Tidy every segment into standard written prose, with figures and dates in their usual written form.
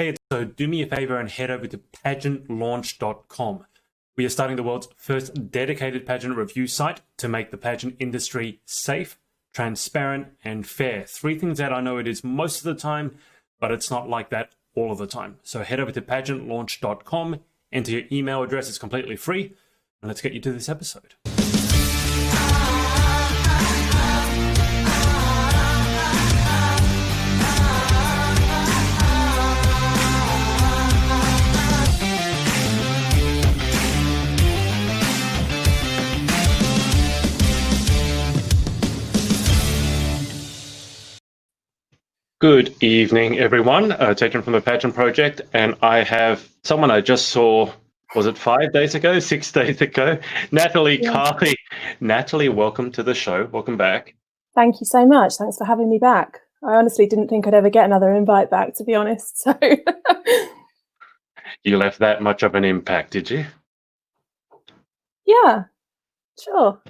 Hey, so do me a favor and head over to pageantlaunch.com. We are starting the world's first dedicated pageant review site to make the pageant industry safe, transparent, and fair. Three things that I know it is most of the time, but it's not like that all of the time. So head over to pageantlaunch.com, enter your email address, it's completely free, and let's get you to this episode. Good evening, everyone. Taken from the Pageant Project, and I have someone I just saw, was it 5 days ago, 6 days ago? Natalie Carley. Natalie, welcome to the show. Welcome back. Thank you so much. Thanks for having me back. I honestly didn't think I'd ever get another invite back, to be honest. So You left that much of an impact, did you? Yeah, sure.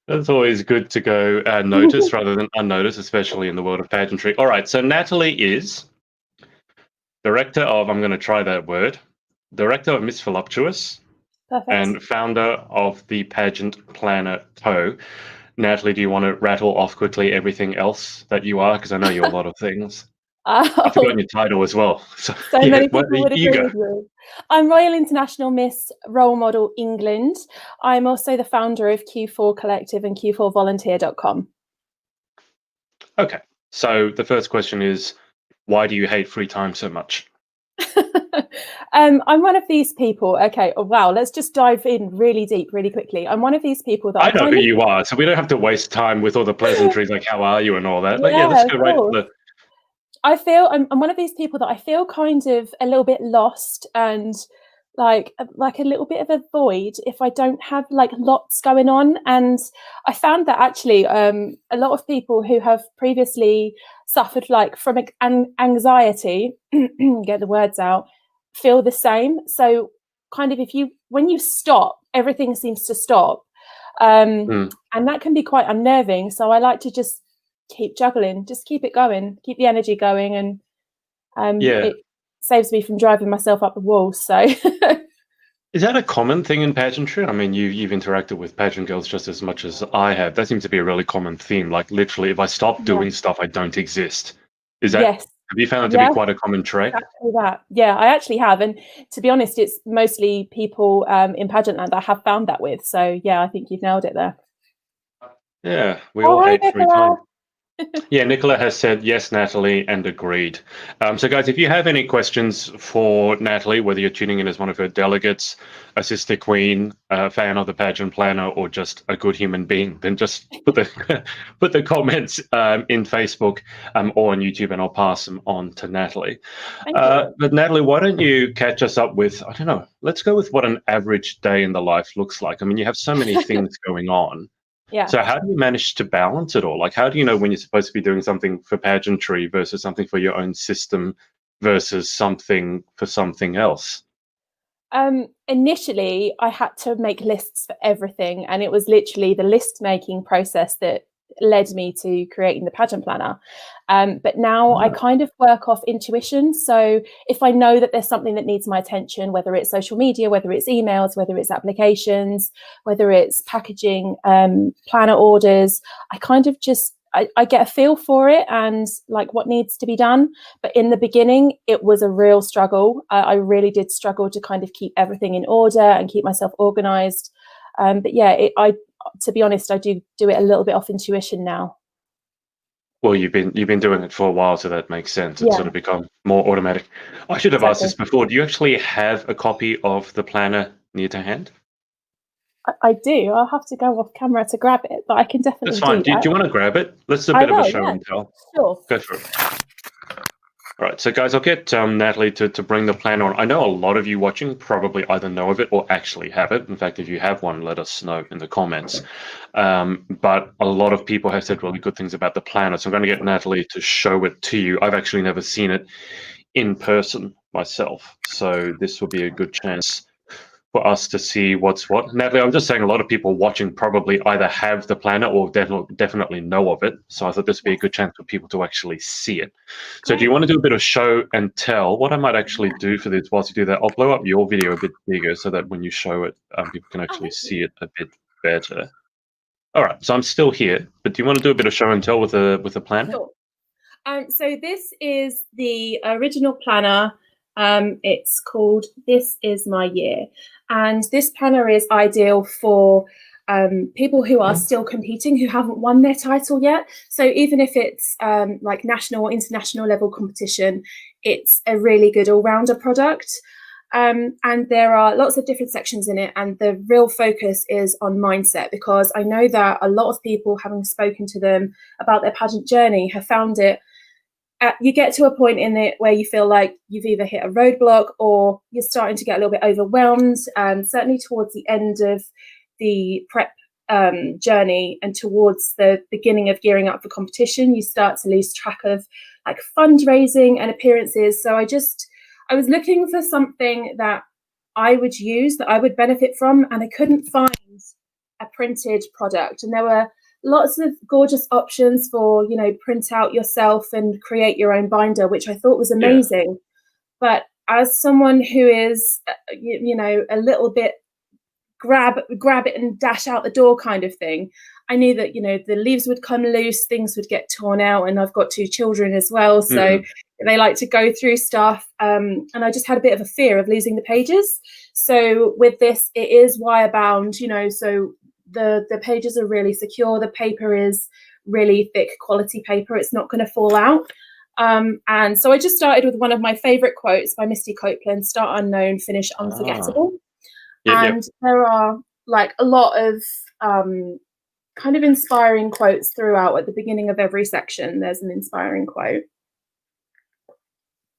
It's always good to go noticed rather than unnoticed, especially in the world of pageantry. All right, so Natalie is director of, I'm going to try that word, director of Miss Voluptuous. Perfect. And founder of the Pageant Planner Co. Natalie, do you want to rattle off quickly everything else that you are? Because I know you're a lot of things. I've forgotten your title as well. So many people would agree with you. I'm Royal International Miss Role Model England. I'm also the founder of Q4 Collective and Q4Volunteer.com. Okay, so the first question is, why do you hate free time so much? I'm one of these people. Okay, oh, wow, let's just dive in really deep, really quickly. I'm one of these people that I know who you are, so we don't have to waste time with all the pleasantries like how are you and all that. But yeah, let's go right to the... I feel I'm one of these people that I feel kind of a little bit lost and like a little bit of a void if I don't have like lots going on. And I found that actually a lot of people who have previously suffered like from anxiety, get the words out, feel the same. So kind of when you stop, everything seems to stop. And that can be quite unnerving. So I like to just keep juggling, just keep it going, keep the energy going, and it saves me from driving myself up the wall. So is that a common thing in pageantry? I mean, you've interacted with pageant girls just as much as I have. That seems to be a really common theme. Like literally, if I stop doing stuff, I don't exist. Is that? Yes. Have you found it to be quite a common trait? Exactly that. Yeah, I actually have. And to be honest, it's mostly people in pageant land I have found that with. So yeah, I think you've nailed it there. Yeah, we all hate free time. Yeah, Nicola has said yes, Natalie, and agreed. So guys, if you have any questions for Natalie, whether you're tuning in as one of her delegates, a sister queen, a fan of the pageant planner, or just a good human being, then just put the comments in Facebook or on YouTube, and I'll pass them on to Natalie. But Natalie, why don't you catch us up with, I don't know, let's go with what an average day in the life looks like. I mean, you have so many things going on. Yeah. So how do you manage to balance it all? Like, how do you know when you're supposed to be doing something for pageantry versus something for your own system versus something for something else? Initially, I had to make lists for everything. And it was literally the list making process that led me to creating the pageant planner. But now I kind of work off intuition. So if I know that there's something that needs my attention, whether it's social media, whether it's emails, whether it's applications, whether it's packaging, planner orders, I kind of just, I get a feel for it and like what needs to be done. But in the beginning, it was a real struggle. I really did struggle to kind of keep everything in order and keep myself organized. But yeah, to be honest, I do it a little bit off intuition now. Well, you've been doing it for a while, so that makes sense. It's sort of become more automatic. I should have asked this before. Do you actually have a copy of the planner near to hand? I do. I'll have to go off camera to grab it, but I can definitely. That's fine. Do you want to grab it? Let's do a bit of a show and tell. Sure. Go for it. All right, so guys, I'll get Natalie to bring the planner on. I know a lot of you watching probably either know of it or actually have it. In fact, if you have one, let us know in the comments. But a lot of people have said really good things about the planner, so I'm going to get Natalie to show it to you. I've actually never seen it in person myself, so this will be a good chance for us to see what's what. Natalie, I'm just saying a lot of people watching probably either have the planner or definitely know of it. So I thought this would be a good chance for people to actually see it. So do you want to do a bit of show and tell? What I might actually do for this whilst you do that, I'll blow up your video a bit bigger so that when you show it, people can actually see it a bit better. All right, so I'm still here, but do you want to do a bit of show and tell with a planner? Sure. So this is the original planner. It's called This Is My Year. And this planner is ideal for people who are still competing, who haven't won their title yet. So even if it's like national or international level competition, it's a really good all-rounder product. And there are lots of different sections in it, and the real focus is on mindset, because I know that a lot of people, having spoken to them about their pageant journey, have found it you get to a point in it where you feel like you've either hit a roadblock or you're starting to get a little bit overwhelmed. And certainly towards the end of the prep journey and towards the beginning of gearing up for competition, you start to lose track of like fundraising and appearances. So I was looking for something that I would use, that I would benefit from, and I couldn't find a printed product. And there were lots of gorgeous options for, print out yourself and create your own binder, which I thought was amazing. Yeah. But as someone who is, a little bit grab it and dash out the door kind of thing, I knew that, the leaves would come loose, things would get torn out, and I've got 2 children as well. So they like to go through stuff. And I just had a bit of a fear of losing the pages. So with this, it is wire bound, so the pages are really secure. The paper is really thick quality paper. It's not going to fall out. And so I just started with one of my favorite quotes by Misty Copeland: "Start unknown, finish unforgettable." There are like a lot of kind of inspiring quotes throughout. At the beginning of every section, there's an inspiring quote.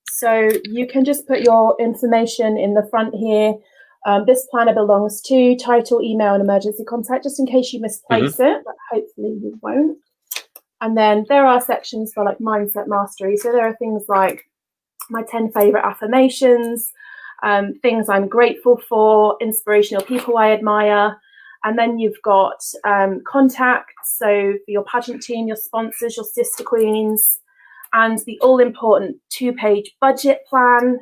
So you can just put your information in the front here. This planner belongs to title, email, and emergency contact, just in case you misplace it, but hopefully you won't. And then there are sections for like mindset mastery. So there are things like my 10 favorite affirmations, things I'm grateful for, inspirational people I admire. And then you've got contacts. So for your pageant team, your sponsors, your sister queens, and the all-important 2-page budget plan.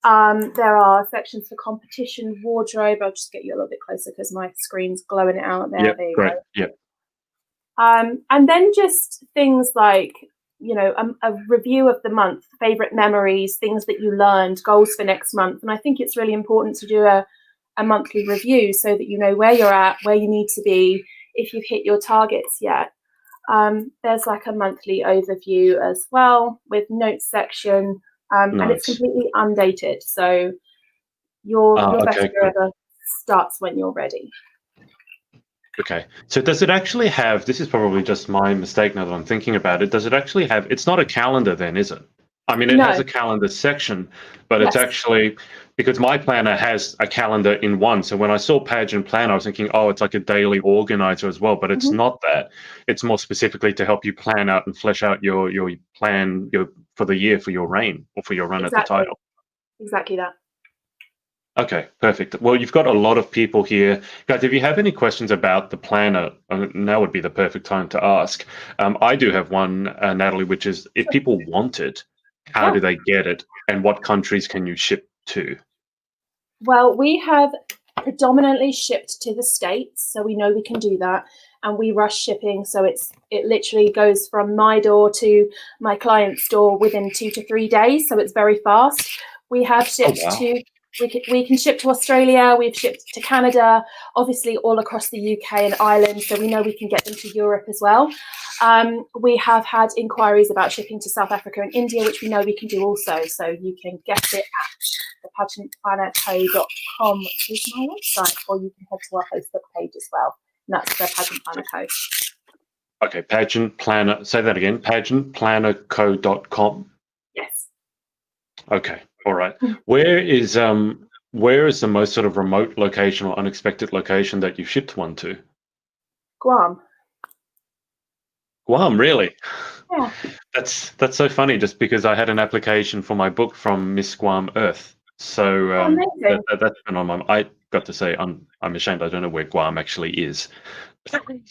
There are sections for competition, wardrobe. I'll just get you a little bit closer because my screen's glowing it out there. Yep, there you great. go. Yep. And then just things like, a review of the month, favorite memories, things that you learned, goals for next month. And I think it's really important to do a monthly review so that you know where you're at, where you need to be, if you've hit your targets yet. There's like a monthly overview as well with notes section. Nice. And it's completely undated, so your best year ever starts when you're ready. Okay, so does it actually have, this is probably just my mistake now that I'm thinking about it, does it actually have, it's not a calendar then, is it? I mean, it has a calendar section, but it's actually, because my planner has a calendar in one. So when I saw Pageant Planner, I was thinking, oh, it's like a daily organizer as well, but it's not that. It's more specifically to help you plan out and flesh out your plan for the year, for your reign, or for your run at the title. Exactly that. Okay, perfect. Well, you've got a lot of people here. Guys, if you have any questions about the planner, now would be the perfect time to ask. I do have one, Natalie, which is if people want it, how do they get it, and what countries can you ship to? Well, we have predominantly shipped to the States, so we know we can do that, and we rush shipping, so it literally goes from my door to my client's door within 2 to 3 days, so it's very fast. We have shipped we can ship to Australia, we've shipped to Canada, obviously all across the UK and Ireland, so we know we can get them to Europe as well. We have had inquiries about shipping to South Africa and India, which we know we can do also, so you can get it at thepageantplannerco.com, which is my website, or you can head to our Facebook page as well, and that's the Pageant Planner Co. Okay, Pageant Planner, say that again, pageantplannerco.com. Yes. Okay. All right. Where is the most sort of remote location or unexpected location that you've shipped one to? Guam. Guam, really? Yeah. That's so funny. Just because I had an application for my book from Miss Guam Earth, so that's been on my mind. got to say I'm ashamed. I don't know where Guam actually is.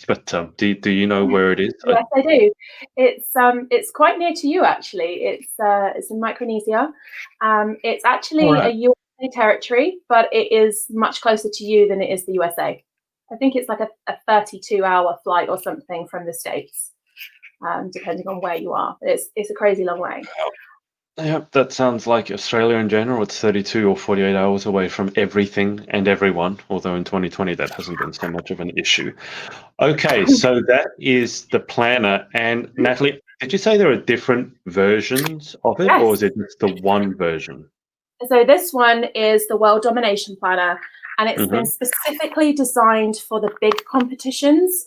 But do you know where it is? Yes, I do. It's quite near to you actually. It's in Micronesia. It's actually a USA territory, but it is much closer to you than it is the USA. I think it's like a 32-hour flight or something from the States, depending on where you are. It's a crazy long way. Yeah, that sounds like Australia in general. It's 32 or 48 hours away from everything and everyone, although in 2020 that hasn't been so much of an issue. Okay, so that is the planner. And Natalie, did you say there are different versions of it, or Yes. is it just the one version? So this one is the World Domination Planner, and it's been specifically designed for the big competitions.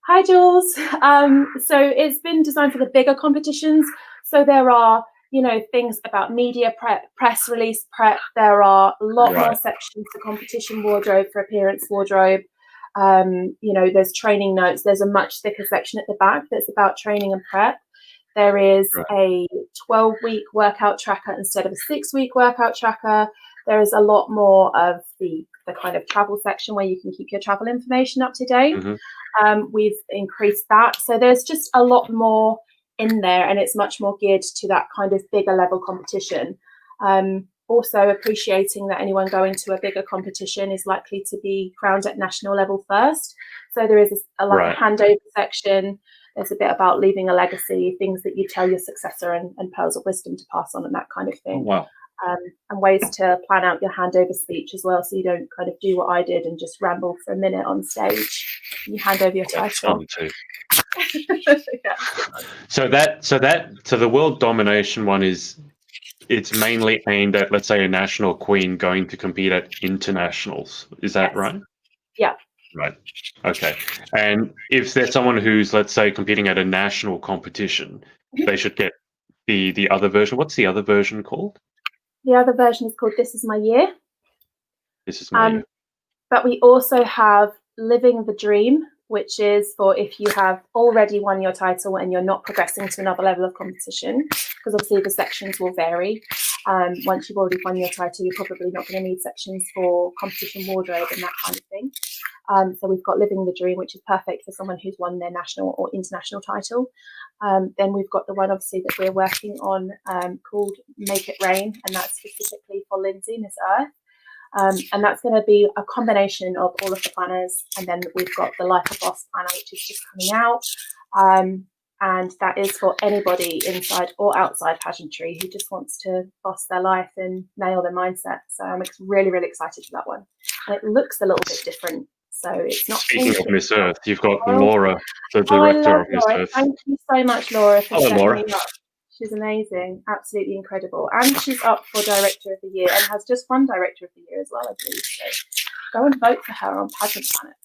Hi, Jules. So it's been designed for the bigger competitions. So there are, things about media prep, press release prep. There are a lot more sections for competition wardrobe, for appearance wardrobe. There's training notes. There's a much thicker section at the back that's about training and prep. There is a 12-week workout tracker instead of a 6-week workout tracker. There is a lot more of the kind of travel section where you can keep your travel information up to date. We've increased that. So there's just a lot more in there, and it's much more geared to that kind of bigger level competition. Also appreciating that anyone going to a bigger competition is likely to be crowned at national level first. So there is a handover section. There's a bit about leaving a legacy, things that you tell your successor, and pearls of wisdom to pass on, and that kind of thing. And ways to plan out your handover speech as well, so you don't kind of do what I did and just ramble for a minute on stage. You hand over your title. So the World Domination one it's mainly aimed at, let's say, a national queen going to compete at internationals. Is that right? Yeah. Right. Okay. And if there's someone who's, let's say, competing at a national competition, they should get the other version. What's the other version called? The other version is called This Is My Year. This Is My Year. But we also have Living the Dream, which is for if you have already won your title and you're not progressing to another level of competition, because obviously the sections will vary. Once you've already won your title, you're probably not going to need sections for competition wardrobe and that kind of thing. So we've got Living the Dream, which is perfect for someone who's won their national or international title. Then we've got the one, obviously, that we're working on called Make It Rain, and that's specifically for Lindsay, Miss Earth. And that's going to be a combination of all of the planners. And then we've got the Life of Boss planner, which is just coming out. And that is for anybody inside or outside pageantry who just wants to boss their life and nail their mindset. So I'm really, really excited for that one. And it looks a little bit different. So it's not. Speaking of Miss Earth, you've got Laura, the director of Miss Earth. Thank you so much, Laura, for setting Laura. me up. She's amazing, absolutely incredible. And she's up for Director of the Year and has just won Director of the Year as well, I believe. So go and vote for her on Pageant Planet.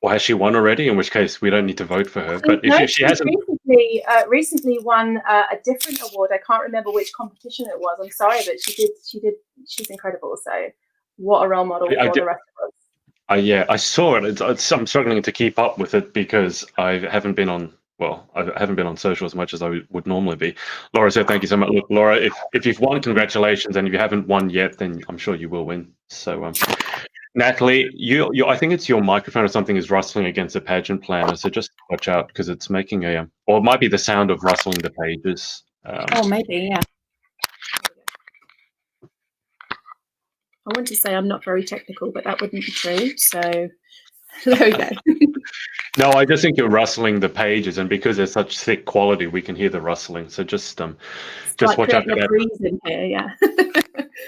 Well, has she won already? In which case, we don't need to vote for her. But if she hasn't, recently won a different award. I can't remember which competition it was. I'm sorry, but she did. She's incredible. So what a role model for the rest of us. Yeah, I saw it. I'm struggling to keep up with it because I haven't been on social as much as I would normally be. Laura said, thank you so much. Look, Laura, if you've won, congratulations. And if you haven't won yet, then I'm sure you will win. So, Natalie, I think it's your microphone or something is rustling against the pageant planner. So just watch out because it's making or it might be the sound of rustling the pages. Maybe, yeah. I want to say I'm not very technical, but that wouldn't be true. So there we go. No, I just think you're rustling the pages, and because they're such thick quality, we can hear the rustling. So just watch out for that. Breeze in here, yeah.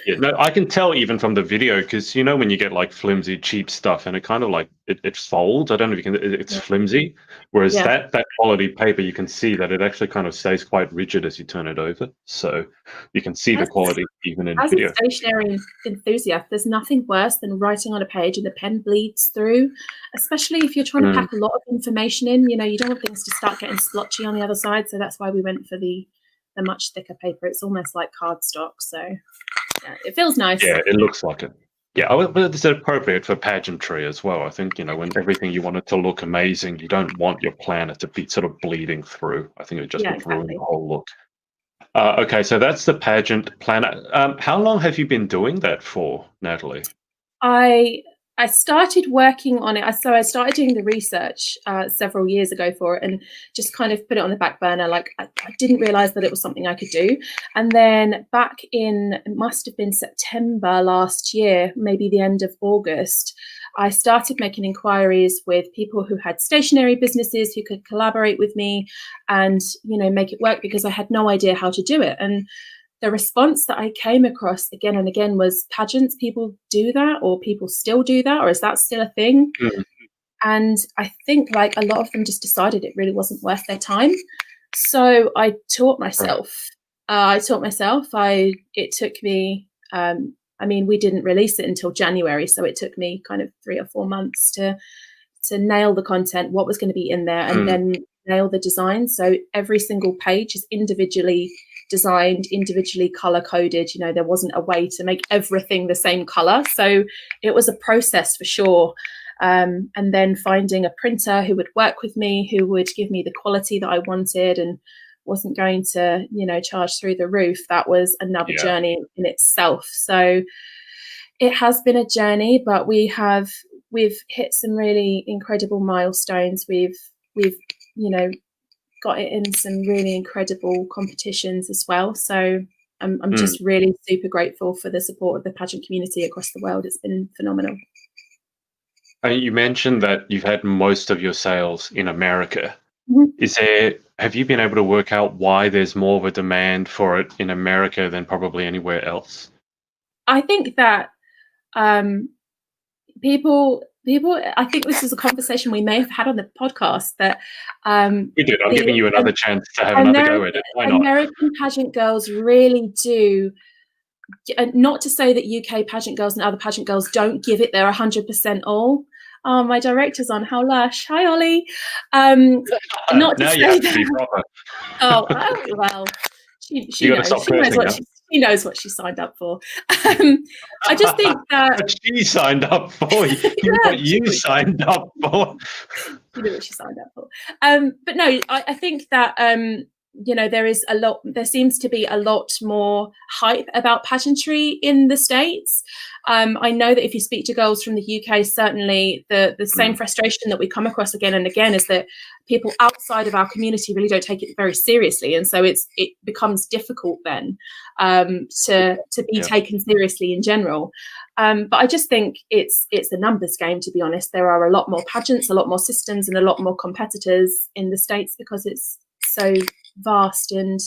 Yeah, no, I can tell even from the video because when you get like flimsy, cheap stuff, and it kind of like it folds. I don't know if you can. It's flimsy, whereas that quality paper, you can see that it actually kind of stays quite rigid as you turn it over. So you can see the quality even in video. As a stationery enthusiast, there's nothing worse than writing on a page and the pen bleeds through, especially if you're trying to pack a lot of information in. You don't want things to start getting splotchy on the other side. So that's why we went for the much thicker paper. It's almost like cardstock. So yeah, it feels nice. Yeah, it looks like it. Yeah, but it's appropriate for pageantry as well. I think, when everything you want it to look amazing, you don't want your planner to be sort of bleeding through. I think it just would ruin the whole look. Okay, so that's the pageant planner. How long have you been doing that for, Natalie? I started working on it. So I started doing the research several years ago for it, and just kind of put it on the back burner. Like I didn't realize that it was something I could do. And then back in, it must have been September last year, maybe the end of August, I started making inquiries with people who had stationery businesses who could collaborate with me and, you know, make it work, because I had no idea how to do it. And the response that I came across again and again was, pageants, people do that, or people still do that, or is that still a thing? Mm. And I think like a lot of them just decided it really wasn't worth their time. So I taught myself. It took me, I mean, we didn't release it until January, so it took me kind of 3 or 4 months to nail the content, what was going to be in there, and then nail the design. So every single page is individually designed, individually color coded. You know, there wasn't a way to make everything the same color. So it was a process for sure. And then finding a printer who would work with me, who would give me the quality that I wanted and wasn't going to, you know, charge through the roof. That was another journey in itself. So it has been a journey, but we've hit some really incredible milestones. We've you know, got it in some really incredible competitions as well. So I'm just really super grateful for the support of the pageant community across the world. It's been phenomenal. You mentioned that you've had most of your sales in America. Have you been able to work out why there's more of a demand for it in America than probably anywhere else? I think that people, I think this is a conversation we may have had on the podcast, that we did. I'm giving you another chance to have another go at it. Why not? American pageant girls really do. Not to say that UK pageant girls and other pageant girls don't give it their 100% all. Oh, my director's on. How lush. Hi, Ollie. Not to now say you have that. to be proper. Oh, well, she knows what she signed up for. I just think that what she signed up for, what you signed up for. You know what she signed up for. But no, I think that you know, there seems to be a lot more hype about pageantry in the States. I know that if you speak to girls from the UK, certainly the same frustration that we come across again and again is that people outside of our community really don't take it very seriously, and so it becomes difficult then to be taken seriously in general. But I just think it's a numbers game, to be honest. There are a lot more pageants, a lot more systems, and a lot more competitors in the States because it's so vast and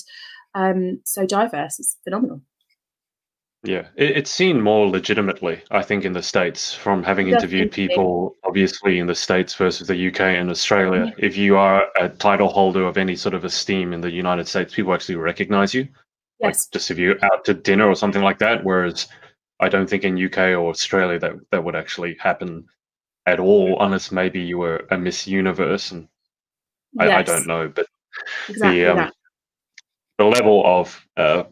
so diverse. It's phenomenal. Yeah, it's seen more legitimately, I think, in the States, from having interviewed people, obviously, in the States versus the UK and Australia. Mm-hmm. If you are a title holder of any sort of esteem in the United States, people actually recognize you. Yes. Like just if you're out to dinner or something like that, whereas I don't think in UK or Australia that would actually happen at all, unless maybe you were a Miss Universe, and I don't know. But exactly the level of I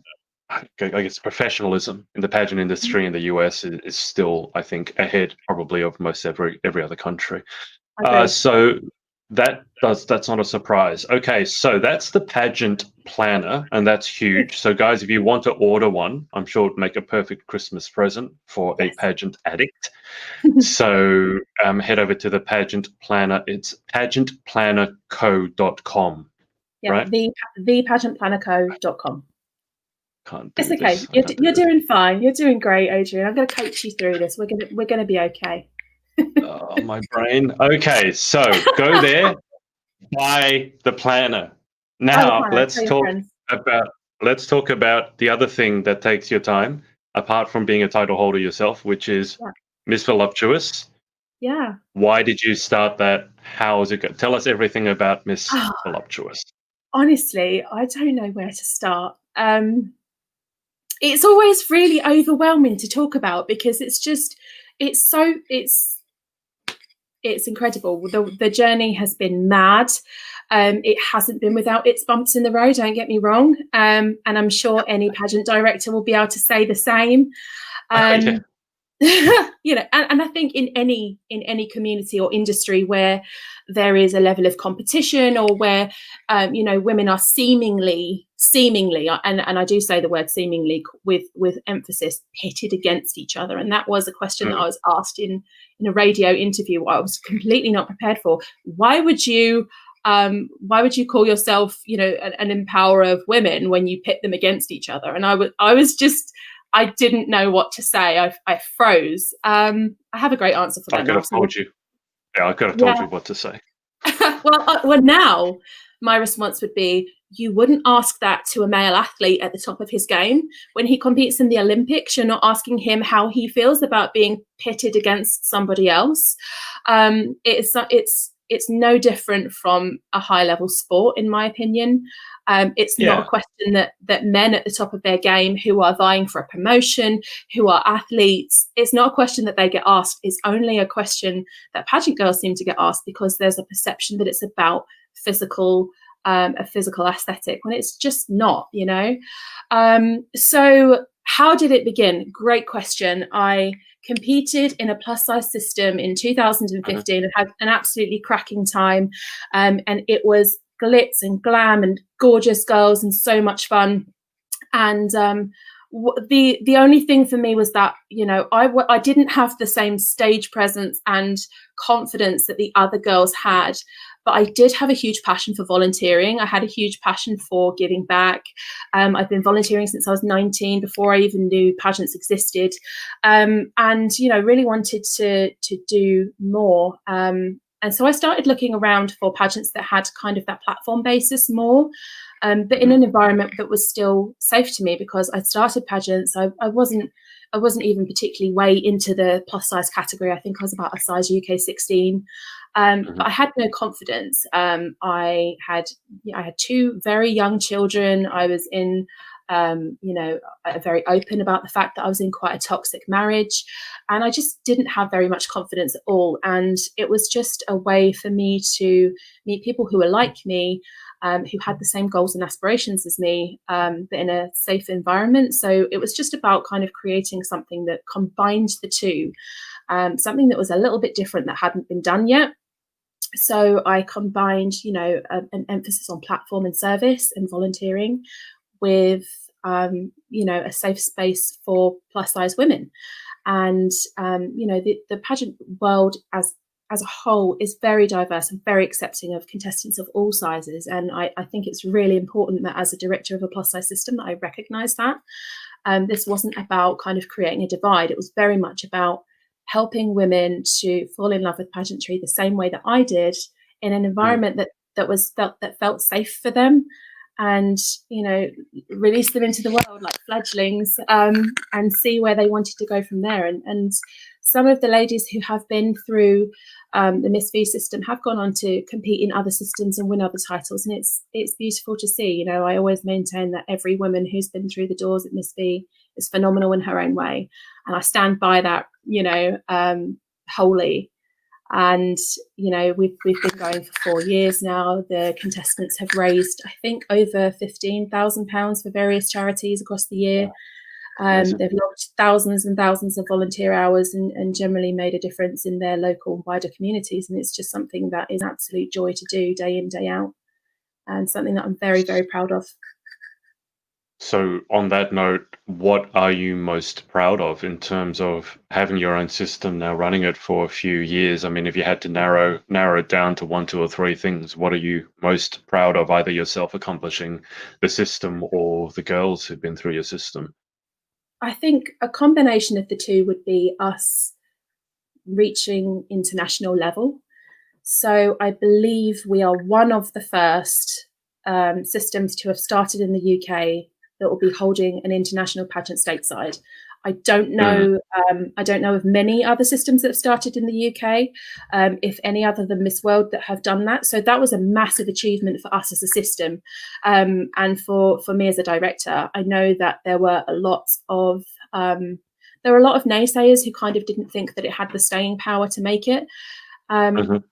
guess professionalism in the pageant industry in the US is still, I think, ahead probably of most every other country. So that's not a surprise. Okay, so that's the pageant planner, and that's huge. So guys, if you want to order one, I'm sure it'd make a perfect Christmas present for a pageant addict. So head over to the pageant planner. It's pageantplannerco.com. Yeah, right? thepageantplannerco.com. Can't do it's okay. You're doing fine. You're doing great, Adrian. I'm going to coach you through this. We're going to be okay. Oh, my brain. Okay, so go there, buy the planner. Now let's talk about the other thing that takes your time, apart from being a title holder yourself, which is Miss Voluptuous. Yeah. Why did you start that? How is it going? Tell us everything about Miss Voluptuous. Honestly, I don't know where to start. It's always really overwhelming to talk about because it's incredible. The journey has been mad. It hasn't been without its bumps in the road, don't get me wrong. And I'm sure any pageant director will be able to say the same. And I think in any community or industry where there is a level of competition, or where women are seemingly, and I do say the word seemingly with emphasis, pitted against each other. And that was a question that I was asked in a radio interview I was completely not prepared for. Why would you call yourself an empowerer of women when you pit them against each other? And I didn't know what to say. I froze. I have a great answer for that. I could have told you. Yeah, I could have told you what to say. well, now my response would be, you wouldn't ask that to a male athlete at the top of his game. When he competes in the Olympics, you're not asking him how he feels about being pitted against somebody else. It's no different from a high-level sport, in my opinion. It's not a question that men at the top of their game who are vying for a promotion, who are athletes, it's not a question that they get asked. It's only a question that pageant girls seem to get asked, because there's a perception that it's about a physical aesthetic, when it's just not, So how did it begin? Great question. I competed in a plus size system in 2015 and had an absolutely cracking time. And it was glitz and glam and gorgeous girls and so much fun. And the only thing for me was that, I didn't have the same stage presence and confidence that the other girls had. But I did have a huge passion for volunteering. I had a huge passion for giving back. I've been volunteering since I was 19, before I even knew pageants existed, and really wanted to do more. And so I started looking around for pageants that had kind of that platform basis more, but in an environment that was still safe to me, because I'd started pageants. I wasn't even particularly way into the plus size category. I think I was about a size UK 16. But I had no confidence. I had two very young children. I was in, very open about the fact that I was in quite a toxic marriage, and I just didn't have very much confidence at all. And it was just a way for me to meet people who were like me, who had the same goals and aspirations as me, but in a safe environment. So it was just about kind of creating something that combined the two, something that was a little bit different, that hadn't been done yet. So I combined, an emphasis on platform and service and volunteering with, a safe space for plus size women. And, the pageant world as a whole is very diverse and very accepting of contestants of all sizes. And I think it's really important that as a director of a plus size system, that I recognise that. This wasn't about kind of creating a divide. It was very much about helping women to fall in love with pageantry the same way that I did, in an environment that felt safe for them, and release them into the world like fledglings, and see where they wanted to go from there. And some of the ladies who have been through the Miss V system have gone on to compete in other systems and win other titles, and it's beautiful to see. I always maintain that every woman who's been through the doors at Miss V is phenomenal in her own way, and I stand by that wholly. And we've been going for 4 years now. The contestants have raised, I think, over £15,000 for various charities across the year. They've logged thousands and thousands of volunteer hours, and generally made a difference in their local and wider communities. And it's just something that is an absolute joy to do day in, day out, and something that I'm very, very proud of. So on that note, what are you most proud of in terms of having your own system now, running it for a few years? I mean, if you had to narrow it down to 1, 2, or 3 things, what are you most proud of, either yourself accomplishing, the system, or the girls who've been through your system? I think a combination of the two would be us reaching international level. So I believe we are one of the first systems to have started in the UK that will be holding an international pageant stateside. I don't know. I don't know of many other systems that have started in the UK, if any other than Miss World, that have done that. So that was a massive achievement for us as a system, and for me as a director. I know that there were a lot of naysayers who kind of didn't think that it had the staying power to make it. But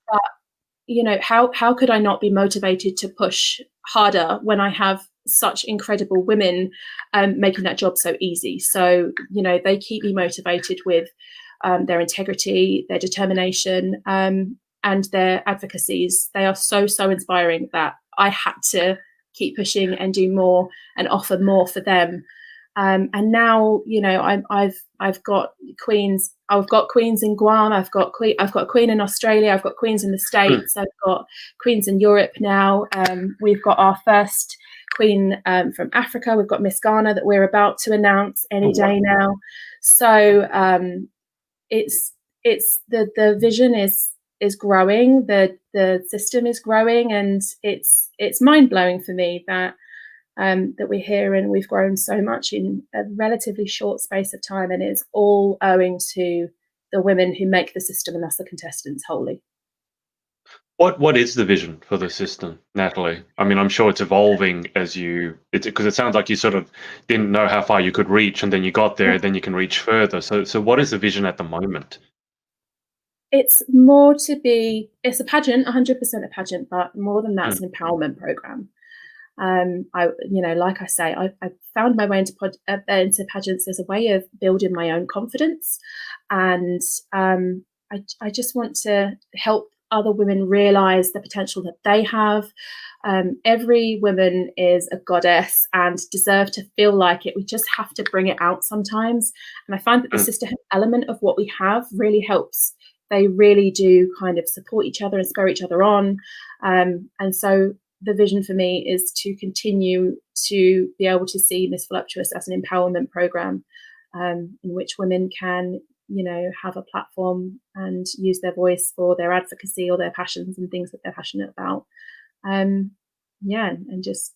how could I not be motivated to push harder when I have such incredible women making that job so easy. So, you know, they keep me motivated with their integrity, their determination, and their advocacies. They are so inspiring that I had to keep pushing and do more and offer more for them. And now, you know, I've got queens. I've got queens in Guam. I've got a queen in Australia. I've got queens in the States. I've got queens in Europe now. We've got our first queen from Africa. We've got Miss Ghana that we're about to announce any day now. So it's the vision is growing. The system is growing, and it's mind blowing for me that we're here and we've grown so much in a relatively short space of time, and it's all owing to the women who make the system, and that's the contestants wholly. What is the vision for the system, Natalie? I mean, I'm sure it's evolving because it sounds like you sort of didn't know how far you could reach, and then you got there, then you can reach further. So what is the vision at the moment? It's a pageant, 100% a pageant, but more than that, it's an empowerment program. Like I say, I found my way into pageants as a way of building my own confidence, and I just want to help other women realize the potential that they have. Every woman is a goddess and deserve to feel like it. We just have to bring it out sometimes, and I find that the sisterhood element of what we have really helps. They really do kind of support each other and spur each other on, and so the vision for me is to continue to be able to see Miss Voluptuous as an empowerment program, in which women can, you know, have a platform and use their voice for their advocacy or their passions and things that they're passionate about. And just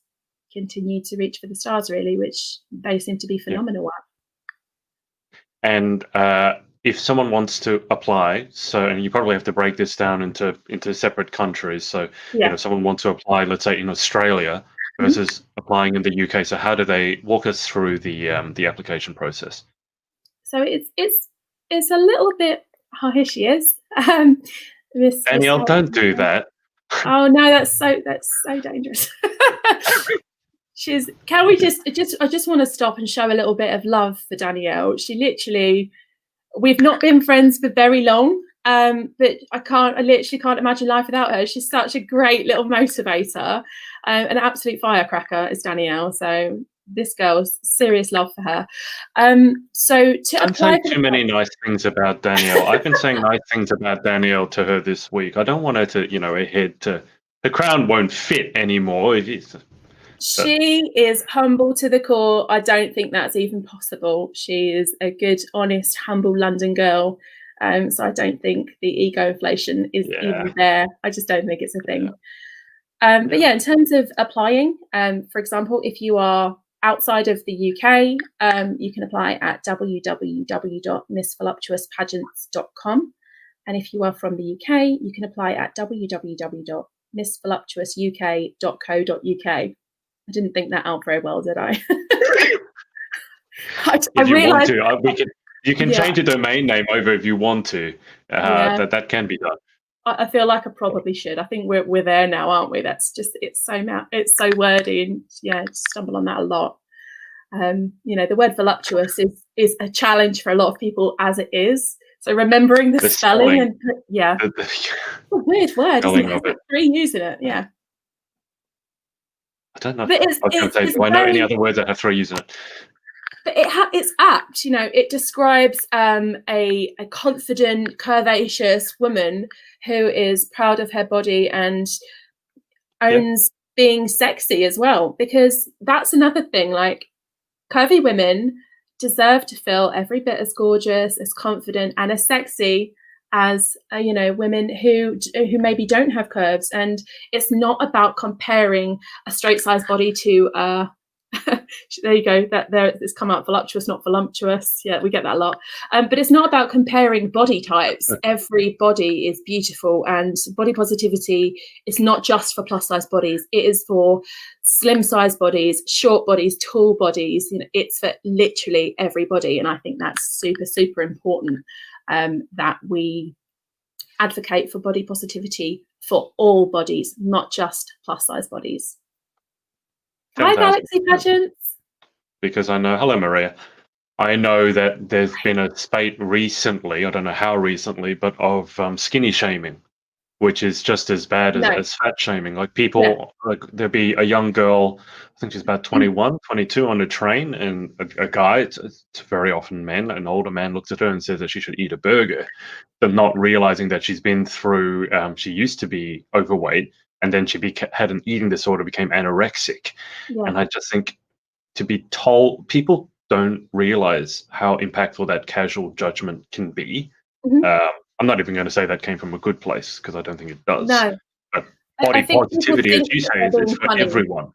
continue to reach for the stars, really, which they seem to be phenomenal at. And if someone wants to apply, and you probably have to break this down into separate countries. So, you know, someone wants to apply, let's say in Australia versus applying in the UK. So how do they walk us through the application process? So it's a little bit, here she is. Danielle, don't do that. Oh no, that's so dangerous. I just want to stop and show a little bit of love for Danielle. She literally, we've not been friends for very long, but I literally can't imagine life without her. She's such a great little motivator, an absolute firecracker is Danielle. So this girl's serious love for her. So to I'm saying too many nice things about Danielle. I've been saying nice things about Danielle to her this week. I don't want her to, you know, the crown won't fit anymore. She is humble to the core. I don't think that's even possible. She is a good, honest, humble London girl. So I don't think the ego inflation is even there. I just don't think it's a thing. But in terms of applying, for example, if you are outside of the UK, you can apply at www.missvoluptuouspageants.com. And if you are from the UK, you can apply at www.missvoluptuousuk.co.uk. I didn't think that out very well, did I? I realized you can change a domain name over if you want to. That can be done. I feel like I probably should. I think we're there now, aren't we? That's just it's so wordy, and just stumble on that a lot. The word voluptuous is a challenge for a lot of people as it is. So remembering the spelling and it's a weird word, isn't it? It's 3 U's in it, yeah. I don't know. Do I know any other words that have 3 U's in it? But it's apt, it describes a confident, curvaceous woman who is proud of her body and owns being sexy as well. Because that's another thing, like curvy women deserve to feel every bit as gorgeous, as confident, and as sexy as women who maybe don't have curves. And it's not about comparing a straight size body to there you go, it's come out voluptuous, not voluptuous. Yeah, we get that a lot. But it's not about comparing body types. Every body is beautiful, and body positivity is not just for plus size bodies. It is for slim size bodies, short bodies, tall bodies. It's for literally everybody. And I think that's super, super important, that we advocate for body positivity for all bodies, not just plus size bodies. Hi, Galaxy Pageants. Because I know, hello, Maria. I know that there's been a spate recently, I don't know how recently, but of skinny shaming, which is just as bad as fat shaming. Like people, like there'll be a young girl, I think she's about 21, 22 on a train, and a guy, it's very often men, an older man looks at her and says that she should eat a burger, but not realizing that she's been through, she used to be overweight, and then she had an eating disorder, became anorexic. And I just think to be told, people don't realize how impactful that casual judgment can be. I'm not even going to say that came from a good place, because I don't think it does. No. But body positivity, as you say, is for everyone.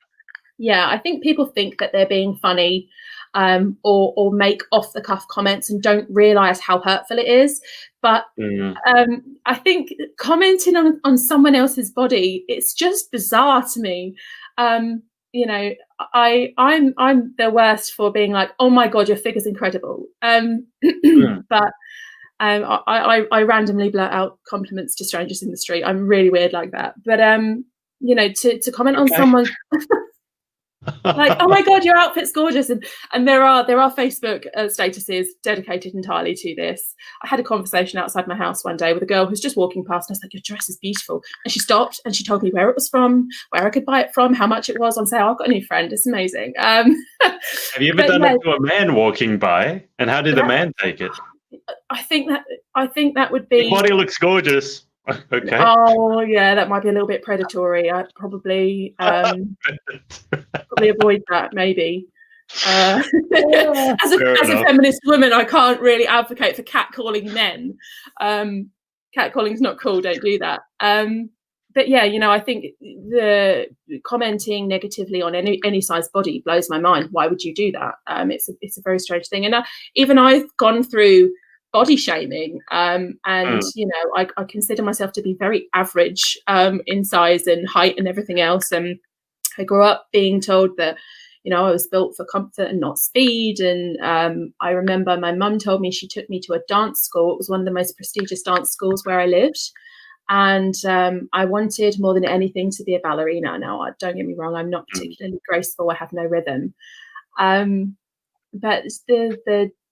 Yeah, I think people think that they're being funny, or make off the cuff comments and don't realize how hurtful it is. But I think commenting on someone else's body, it's just bizarre to me. You know, I'm the worst for being like, oh my God, your figure's incredible. But I randomly blurt out compliments to strangers in the street. I'm really weird like that. But you know, to comment on someone's like, oh my God, your outfit's gorgeous, and there are Facebook statuses dedicated entirely to this. I had a conversation outside my house one day with a girl who's just walking past, and I was like, your dress is beautiful, and she stopped and she told me where it was from, where I could buy it from, how much it was on sale. I've got a new friend, it's amazing. Have you ever done that to a man walking by, and how did the man take it? I think that would be, your body looks gorgeous. Okay. Oh yeah, that might be a little bit predatory. I'd probably avoid that, maybe. As a feminist woman, I can't really advocate for catcalling men. Catcalling's not cool. Don't do that. But yeah, you know, I think the commenting negatively on any size body blows my mind. Why would you do that? It's a very strange thing. And even I've gone through body shaming, and you know, I consider myself to be very average in size and height and everything else, and I grew up being told that, you know, I was built for comfort and not speed. And I remember my mum told me, she took me to a dance school. It was one of the most prestigious dance schools where I lived, and I wanted more than anything to be a ballerina. Now, don't get me wrong, I'm not particularly graceful, I have no rhythm, but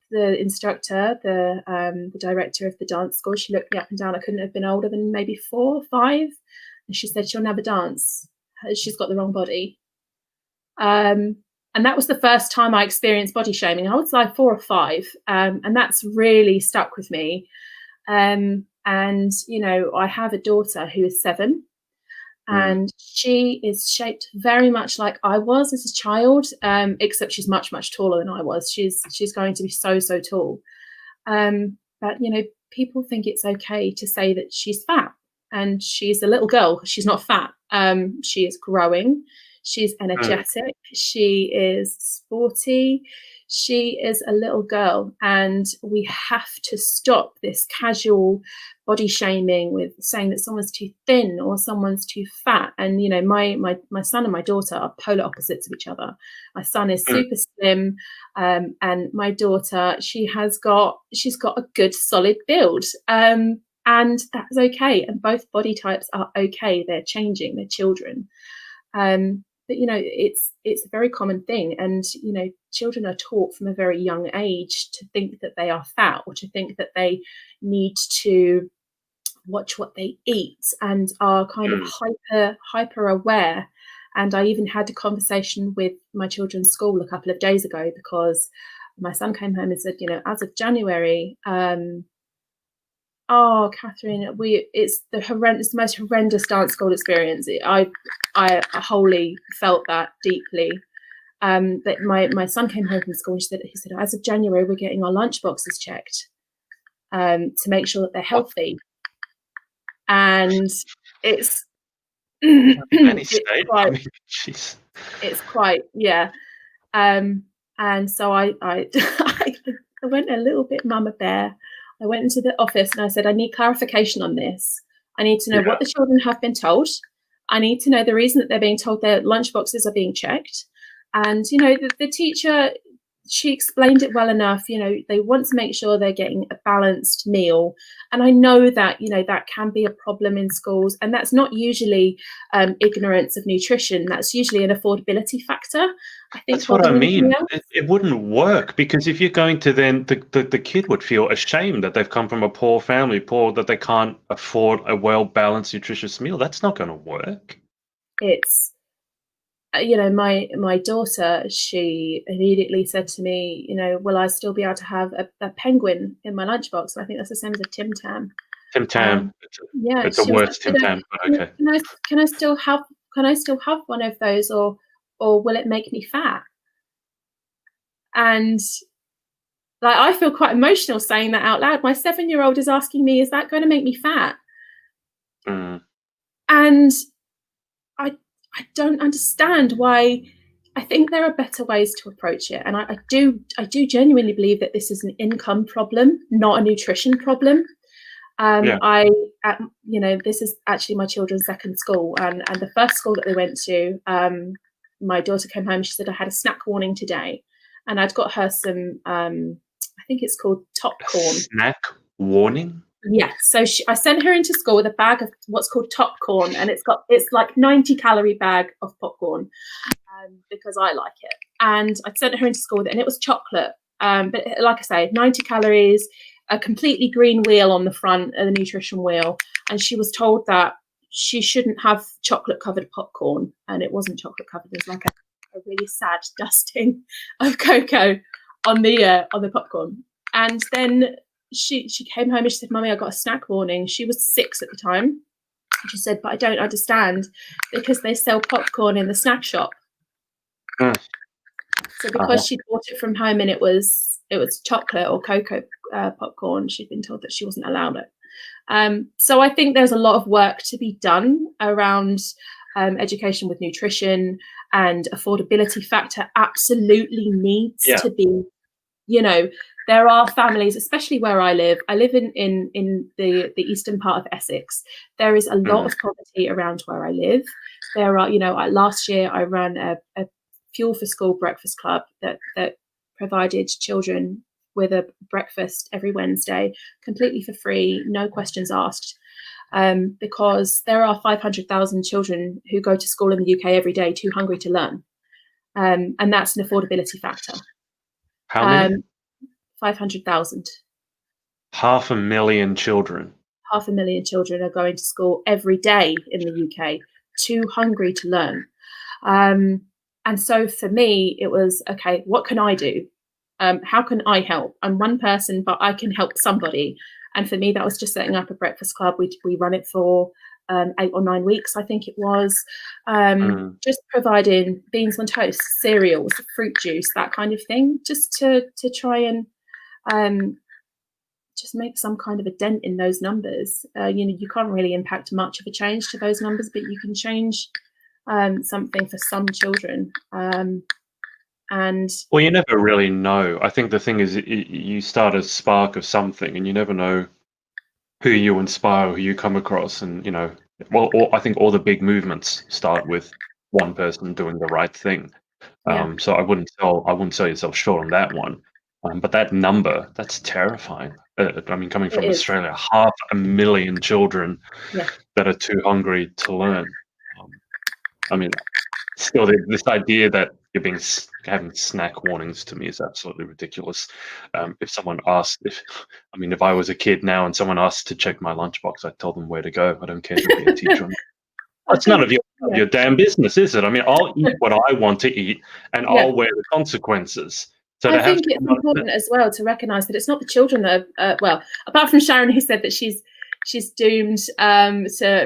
the instructor, the director of the dance school, she looked me up and down. I couldn't have been older than maybe 4 or 5. And she said, she'll never dance. She's got the wrong body. And that was the first time I experienced body shaming. I was like 4 or 5. And that's really stuck with me. And, you know, I have a daughter who is 7. And she is shaped very much like I was as a child, except she's much, much taller than I was. She's going to be so tall. But, you know, people think it's okay to say that she's fat, and she's a little girl. She's not fat. She is growing. She's energetic. She is sporty. She is a little girl, and we have to stop this casual body shaming with saying that someone's too thin or someone's too fat. And you know, my son and my daughter are polar opposites of each other. My son is super slim, and my daughter, she's got a good solid build, and that's okay. And both body types are okay. They're changing. They're children. But you know, it's a very common thing, and you know, children are taught from a very young age to think that they are fat, or to think that they need to watch what they eat, and are kind of hyper aware. And I even had a conversation with my children's school a couple of days ago, because my son came home and said, you know, as of January, oh, Catherine, it's the most horrendous dance school experience. I wholly felt that deeply. That my son came home from school and he said, as of January, we're getting our lunch boxes checked to make sure that they're healthy. And it's it's quite, yeah. And so I went a little bit mama bear. I went into the office and I said, I need clarification on this. I need to know what the children have been told. I need to know the reason that they're being told their lunch boxes are being checked. And, you know, the teacher she explained it well enough. They want to make sure they're getting a balanced meal. And I know that, that can be a problem in schools. And that's not usually ignorance of nutrition. That's usually an affordability factor. I think that's what I mean. It wouldn't work, because if you're going to, then the kid would feel ashamed that they've come from a poor family, that they can't afford a well-balanced, nutritious meal. That's not going to work. It's, my daughter, she immediately said to me, will I still be able to have a penguin in my lunchbox? And I think that's the same as a Tim Tam. Tim Tam. It's the worst Tim Tam, but okay. Can I still have one of those, or will it make me fat? And I feel quite emotional saying that out loud. My 7-year-old is asking me, is that going to make me fat? Mm. And I don't understand why. I think there are better ways to approach it. And I do genuinely believe that this is an income problem, not a nutrition problem. This is actually my children's second school, and the first school that they went to, my daughter came home, she said, I had a snack warning today, and I'd got her some, I think it's called Topcorn. Snack warning? Yeah, so I sent her into school with a bag of what's called Topcorn, and it's like 90-calorie bag of popcorn, because I like it. And I sent her into school with it, and it was chocolate. But like I say, 90 calories, a completely green wheel on the front of the nutrition wheel, and she was told that she shouldn't have chocolate-covered popcorn, and it wasn't chocolate-covered. There's like a really sad dusting of cocoa on the popcorn. And then she came home and she said, Mummy, I got a snack warning. She was 6 at the time. She said, but I don't understand, because they sell popcorn in the snack shop. So because she bought it from home and it was chocolate or cocoa popcorn, she'd been told that she wasn't allowed it. So I think there's a lot of work to be done around education with nutrition, and affordability factor absolutely needs to be, there are families, especially where I live in the eastern part of Essex. There is a lot of poverty around where I live. There are, last year I ran a Fuel for School breakfast club that provided children with a breakfast every Wednesday, completely for free, no questions asked, because there are 500,000 children who go to school in the UK every day too hungry to learn, and that's an affordability factor. How many? 500,000. 500,000 children. 500,000 children are going to school every day in the UK, too hungry to learn. And so for me, it was, okay, what can I do? How can I help? I'm one person, but I can help somebody. And for me, that was just setting up a breakfast club. We run it for 8 or 9 weeks, I think it was. Just providing beans on toast, cereals, fruit juice, that kind of thing, just to try and just make some kind of a dent in those numbers. You can't really impact much of a change to those numbers, but you can change something for some children. And well, you never really know. I think the thing is, you start a spark of something, and you never know who you inspire, who you come across, and I think all the big movements start with one person doing the right thing. So I wouldn't sell yourself short on that one. But that number, that's terrifying. Coming from Australia, 500,000 children that are too hungry to learn. Still, this idea that you're having snack warnings, to me, is absolutely ridiculous. If someone asked, if I was a kid now and someone asked to check my lunchbox, I'd tell them where to go. I don't care to be a teacher. It's none of your damn business, is it? I'll eat what I want to eat, and I'll wear the consequences. So I think it's important as well to recognise that it's not the children that are, apart from Sharon, who said that she's doomed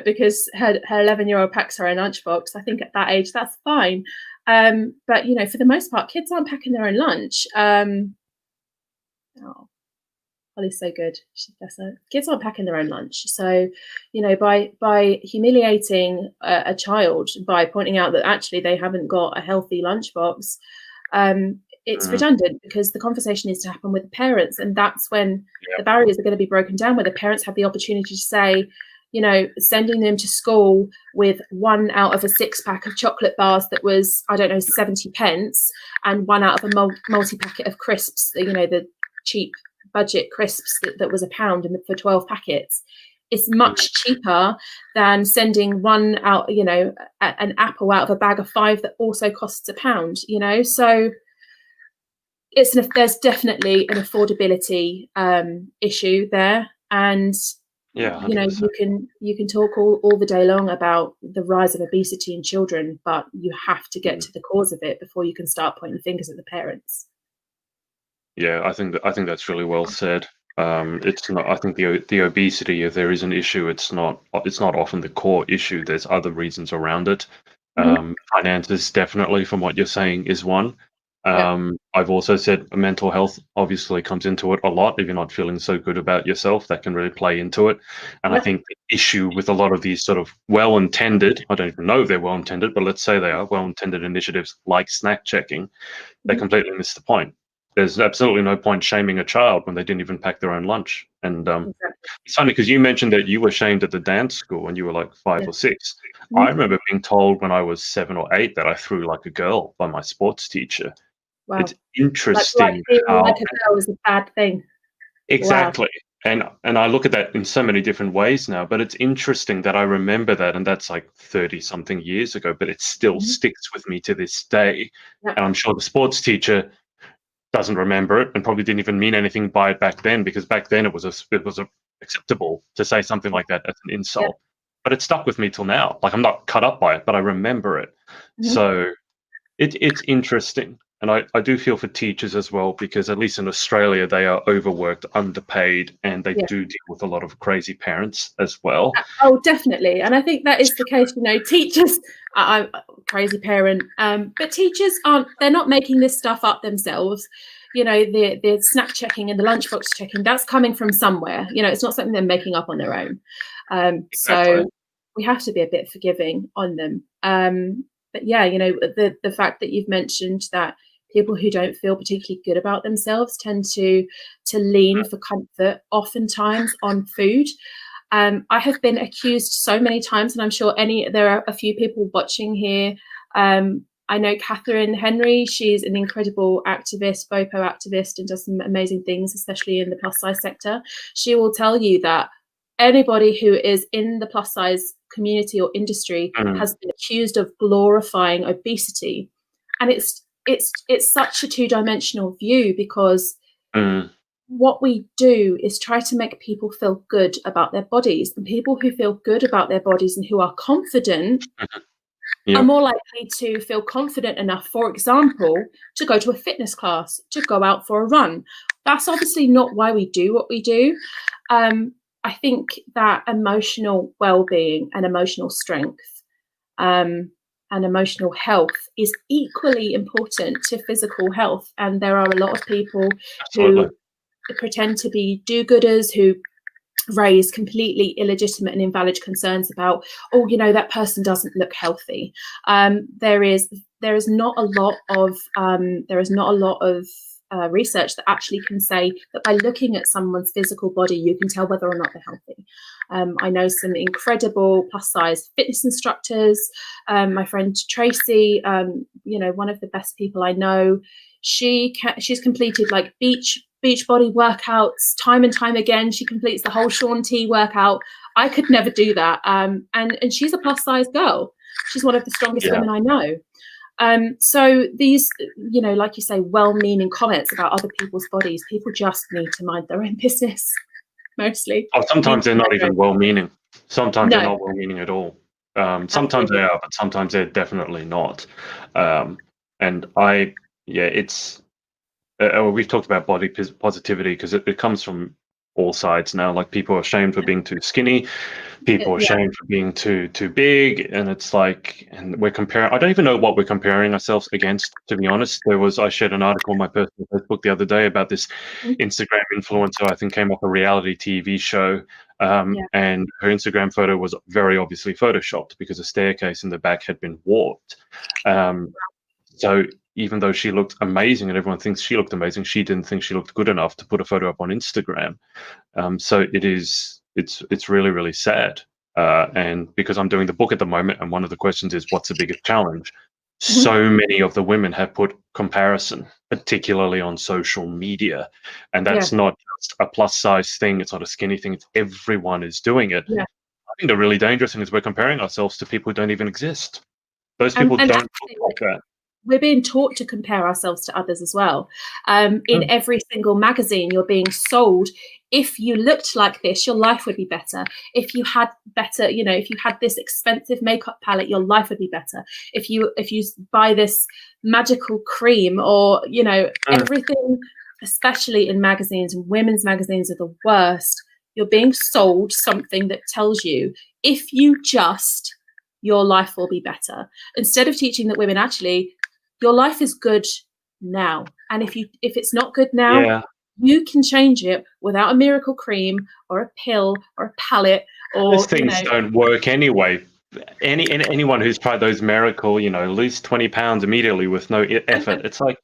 because her 11-year-old packs her own lunchbox. I think at that age that's fine, but for the most part, kids aren't packing their own lunch. Holly's so good. Kids aren't packing their own lunch. So by humiliating a child by pointing out that actually they haven't got a healthy lunchbox, it's redundant, because the conversation needs to happen with the parents, and that's when the barriers are going to be broken down, where the parents have the opportunity to say, sending them to school with 1 out of a 6-pack of chocolate bars that was, I don't know, 70p, and 1 out of a multi-packet of crisps, the cheap budget crisps that was £1 for 12 packets. It's much cheaper than sending 1 out, an apple out of a bag of 5 that also costs £1, so there's definitely an affordability issue there. And yeah, you can talk all the day long about the rise of obesity in children, but you have to get to the cause of it before you can start pointing fingers at the parents. Yeah, I think that's really well said. It's not. I think the obesity, if there is an issue, it's not often the core issue. There's other reasons around it. Finances, definitely, from what you're saying, is one. I've also said mental health obviously comes into it a lot. If you're not feeling so good about yourself, that can really play into it. And I think the issue with a lot of these sort of well-intended, I don't even know if they're well-intended, but let's say they are well-intended initiatives like snack checking, they completely miss the point. There's absolutely no point shaming a child when they didn't even pack their own lunch. And it's funny because you mentioned that you were shamed at the dance school when you were like 5 or 6. I remember being told when I was 7 or 8 that I threw like a girl by my sports teacher. Wow. It's interesting how like a girl is a bad thing. Exactly. Wow. And I look at that in so many different ways now, but it's interesting that I remember that, and that's like 30 something years ago, but it still sticks with me to this day. And I'm sure the sports teacher doesn't remember it and probably didn't even mean anything by it back then, because back then it was acceptable to say something like that as an insult. But it stuck with me till now. Like, I'm not cut up by it, but I remember it. So it's interesting. And I do feel for teachers as well, because at least in Australia, they are overworked, underpaid, and they do deal with a lot of crazy parents as well. Oh, definitely. And I think that is the case. Teachers, I'm a crazy parent, but teachers they're not making this stuff up themselves. The snack checking and the lunchbox checking, that's coming from somewhere. It's not something they're making up on their own. So we have to be a bit forgiving on them. But yeah, the fact that you've mentioned that people who don't feel particularly good about themselves tend to lean for comfort, oftentimes on food. I have been accused so many times, and I'm sure there are a few people watching here. I know Catherine Henry, she's an incredible activist, BOPO activist, and does some amazing things, especially in the plus size sector. She will tell you that anybody who is in the plus size community or industry has been accused of glorifying obesity. And it's such a two-dimensional view, because what we do is try to make people feel good about their bodies, and people who feel good about their bodies and who are confident are more likely to feel confident enough, for example, to go to a fitness class, to go out for a run. That's obviously not why we do what we do. I think that emotional well-being and emotional strength and emotional health is equally important to physical health. And there are a lot of people who pretend to be do-gooders, who raise completely illegitimate and invalid concerns about, that person doesn't look healthy. There is not a lot of research that actually can say that by looking at someone's physical body, you can tell whether or not they're healthy. I know some incredible plus size fitness instructors. My friend Tracy, one of the best people I know, she's completed like beach body workouts time and time again. She completes the whole Shaun T workout. I could never do that. And she's a plus size girl. She's one of the strongest women I know. So these, like you say, well-meaning comments about other people's bodies, people just need to mind their own business, mostly. Oh, sometimes they're not even well-meaning. Sometimes they're not well-meaning at all. Sometimes they are, but sometimes they're definitely not. We've talked about body positivity because it comes from all sides now. Like, people are ashamed for being too skinny, people are ashamed for being too big, and it's like, and we're comparing. I don't even know what we're comparing ourselves against, to be honest. I shared an article on my personal Facebook the other day about this Instagram influencer, I think came off a reality TV show, and her Instagram photo was very obviously photoshopped because a staircase in the back had been warped. So even though she looked amazing and everyone thinks she looked amazing, she didn't think she looked good enough to put a photo up on Instagram. So it's really, really sad. And because I'm doing the book at the moment, and one of the questions is, what's the biggest challenge? So many of the women have put comparison, particularly on social media. And that's not just a plus size thing. It's not a skinny thing. It's everyone is doing it. Yeah. I think the really dangerous thing is we're comparing ourselves to people who don't even exist. Those people And don't actually, look like that. we're being taught to compare ourselves to others as well. In every single magazine, you're being sold, if you looked like this, your life would be better. If you had better, if you had this expensive makeup palette, your life would be better. If you buy this magical cream, or everything, especially in magazines, women's magazines are the worst. You're being sold something that tells you, if you just, your life will be better, instead of teaching that women, actually, your life is good now, and if it's not good now, you can change it without a miracle cream or a pill or a palette, or those things don't work anyway. Anyone who's tried those miracle, lose 20 pounds immediately with no effort, it's like,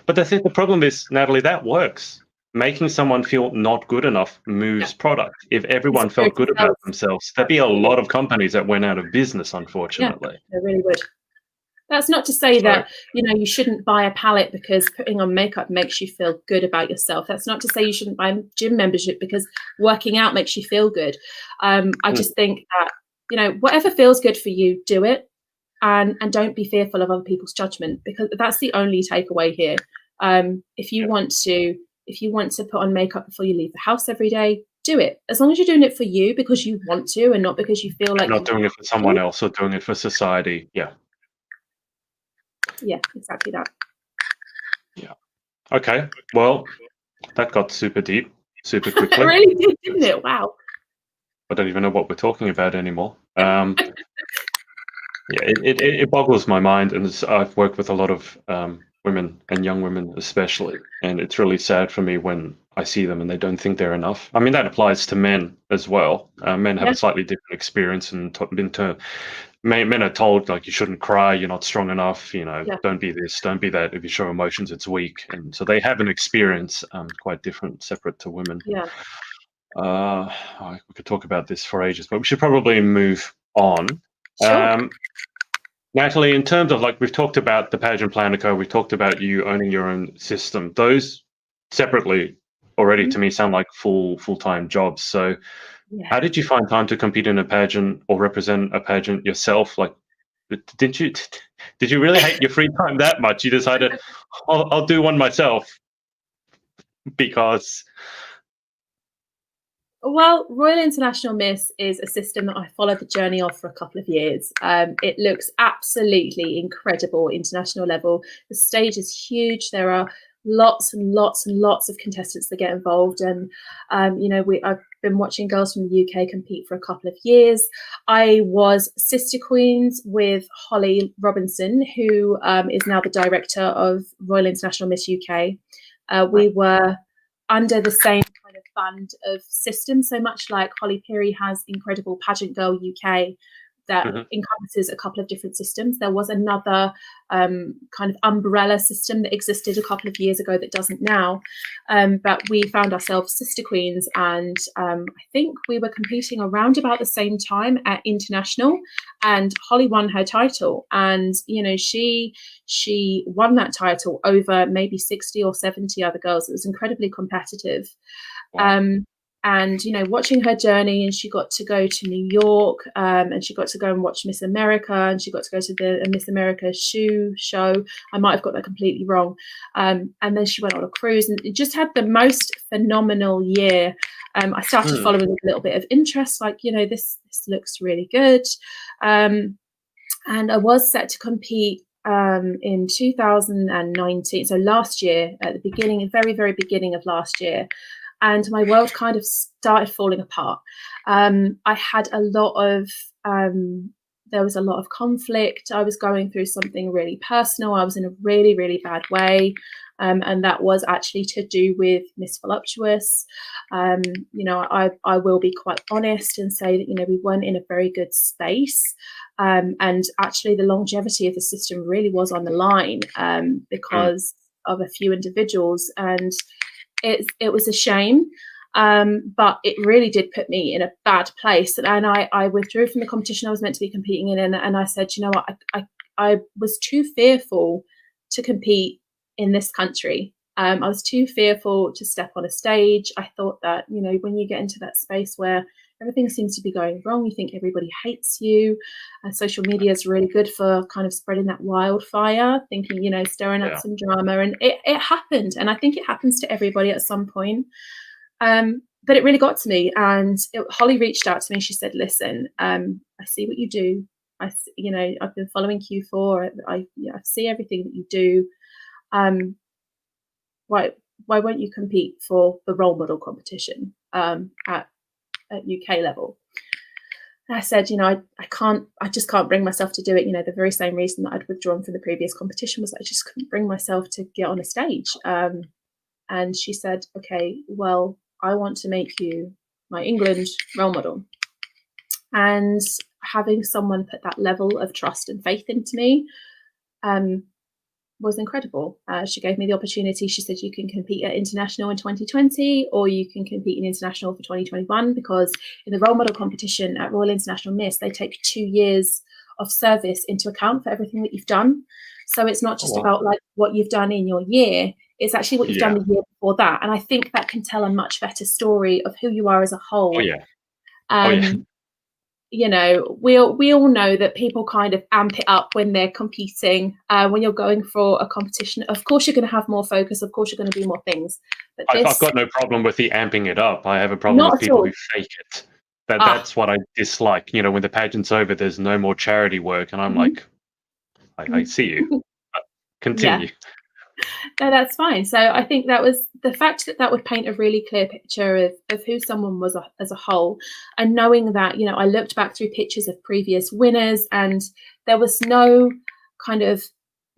but the problem is, Natalie, that works. Making someone feel not good enough moves product. If everyone felt good about themselves, there'd be a lot of companies that went out of business, unfortunately. Yeah, they really would. That's not to say that, you shouldn't buy a palette because putting on makeup makes you feel good about yourself. That's not to say you shouldn't buy a gym membership because working out makes you feel good. I just think that, whatever feels good for you, do it. And don't be fearful of other people's judgment, because that's the only takeaway here. If you want to put on makeup before you leave the house every day, do it. As long as you're doing it for you because you want to, and not because you feel like not doing it for someone else or doing it for society. Yeah, exactly that. Yeah. Okay. Well, that got super deep, super quickly. It really did, didn't it? Wow. I don't even know what we're talking about anymore. It boggles my mind, and I've worked with a lot of women, and young women especially, and it's really sad for me when I see them and they don't think they're enough. I mean, that applies to men as well. Men have a slightly different experience, and men are told, like, you shouldn't cry, you're not strong enough, don't be this, don't be that. If you show emotions, it's weak. And so they have an experience quite different, separate to women. We could talk about this for ages, but we should probably move on. Sure. Natalie, in terms of, like, we've talked about the Pageant Planner Co, we've talked about you owning your own system. Those separately already to me sound like full-time jobs. So how did you find time to compete in a pageant or represent a pageant yourself? Like, did you really hate your free time that much? You decided, I'll do one myself because... Well, Royal International Miss is a system that I followed the journey of for a couple of years. It looks absolutely incredible international level. The stage is huge. There are lots and lots and lots of contestants that get involved, and I've been watching girls from the UK compete for a couple of years. I was Sister Queens with Holly Robinson, who is now the director of Royal International Miss UK. We were under the same kind of band of system, so much like Holly Pearly has Incredible Pageant Girl UK that encompasses a couple of different systems. There was another kind of umbrella system that existed a couple of years ago that doesn't now, but we found ourselves Sister Queens, and I think we were competing around about the same time at International, and Holly won her title, and she won that title over maybe 60 or 70 other girls. It was incredibly competitive. Wow. And watching her journey, and she got to go to New York, and she got to go and watch Miss America, and she got to go to the Miss America shoe show. I might have got that completely wrong. And then she went on a cruise, and it just had the most phenomenal year. I started following with a little bit of interest, like, this looks really good. And I was set to compete in 2019, so last year, at the beginning, very, very beginning of last year. And my world kind of started falling apart. I had a lot of, there was a lot of conflict. I was going through something really personal. I was in a really, really bad way. And that was actually to do with Miss Voluptuous. I will be quite honest and say that, we weren't in a very good space. And actually the longevity of the system really was on the line because of a few individuals. And it was a shame. But it really did put me in a bad place. And I withdrew from the competition I was meant to be competing in. And I said, you know what, I was too fearful to compete in this country. I was too fearful to step on a stage. I thought that, you know, when you get into that space where everything seems to be going wrong, you think everybody hates you. Social media is really good for kind of spreading that wildfire, thinking, you know, stirring up some drama. And it happened. And I think it happens to everybody at some point. But it really got to me. And Holly reached out to me. She said, listen, I see what you do. You know, I've been following Q4. I see everything that you do. Why won't you compete for the role model competition at UK level? And I said, you know, I just can't bring myself to do it. You know, the very same reason that I'd withdrawn from the previous competition was I just couldn't bring myself to get on a stage. And she said, okay, well, I want to make you my England role model. And having someone put that level of trust and faith into me was incredible. She gave me the opportunity. She said, you can compete at international in 2020, or you can compete in international for 2021, because in the role model competition at Royal International Miss, they take 2 years of service into account for everything that you've done. So it's not just about like what you've done in your year, it's actually what you've done the year before that. And I think that can tell a much better story of who you are as a whole. You know, we all know that people kind of amp it up when they're competing. When you're going for a competition, of course you're going to have more focus. Of course you're going to do more things. But I've got no problem with the amping it up. I have a problem with people who fake it. That's what I dislike. You know, when the pageant's over, there's no more charity work, and I'm like, I see you. Continue. Yeah. No, that's fine. So I think that was the fact that would paint a really clear picture of who someone was as a whole. And knowing that, you know, I looked back through pictures of previous winners and there was no kind of,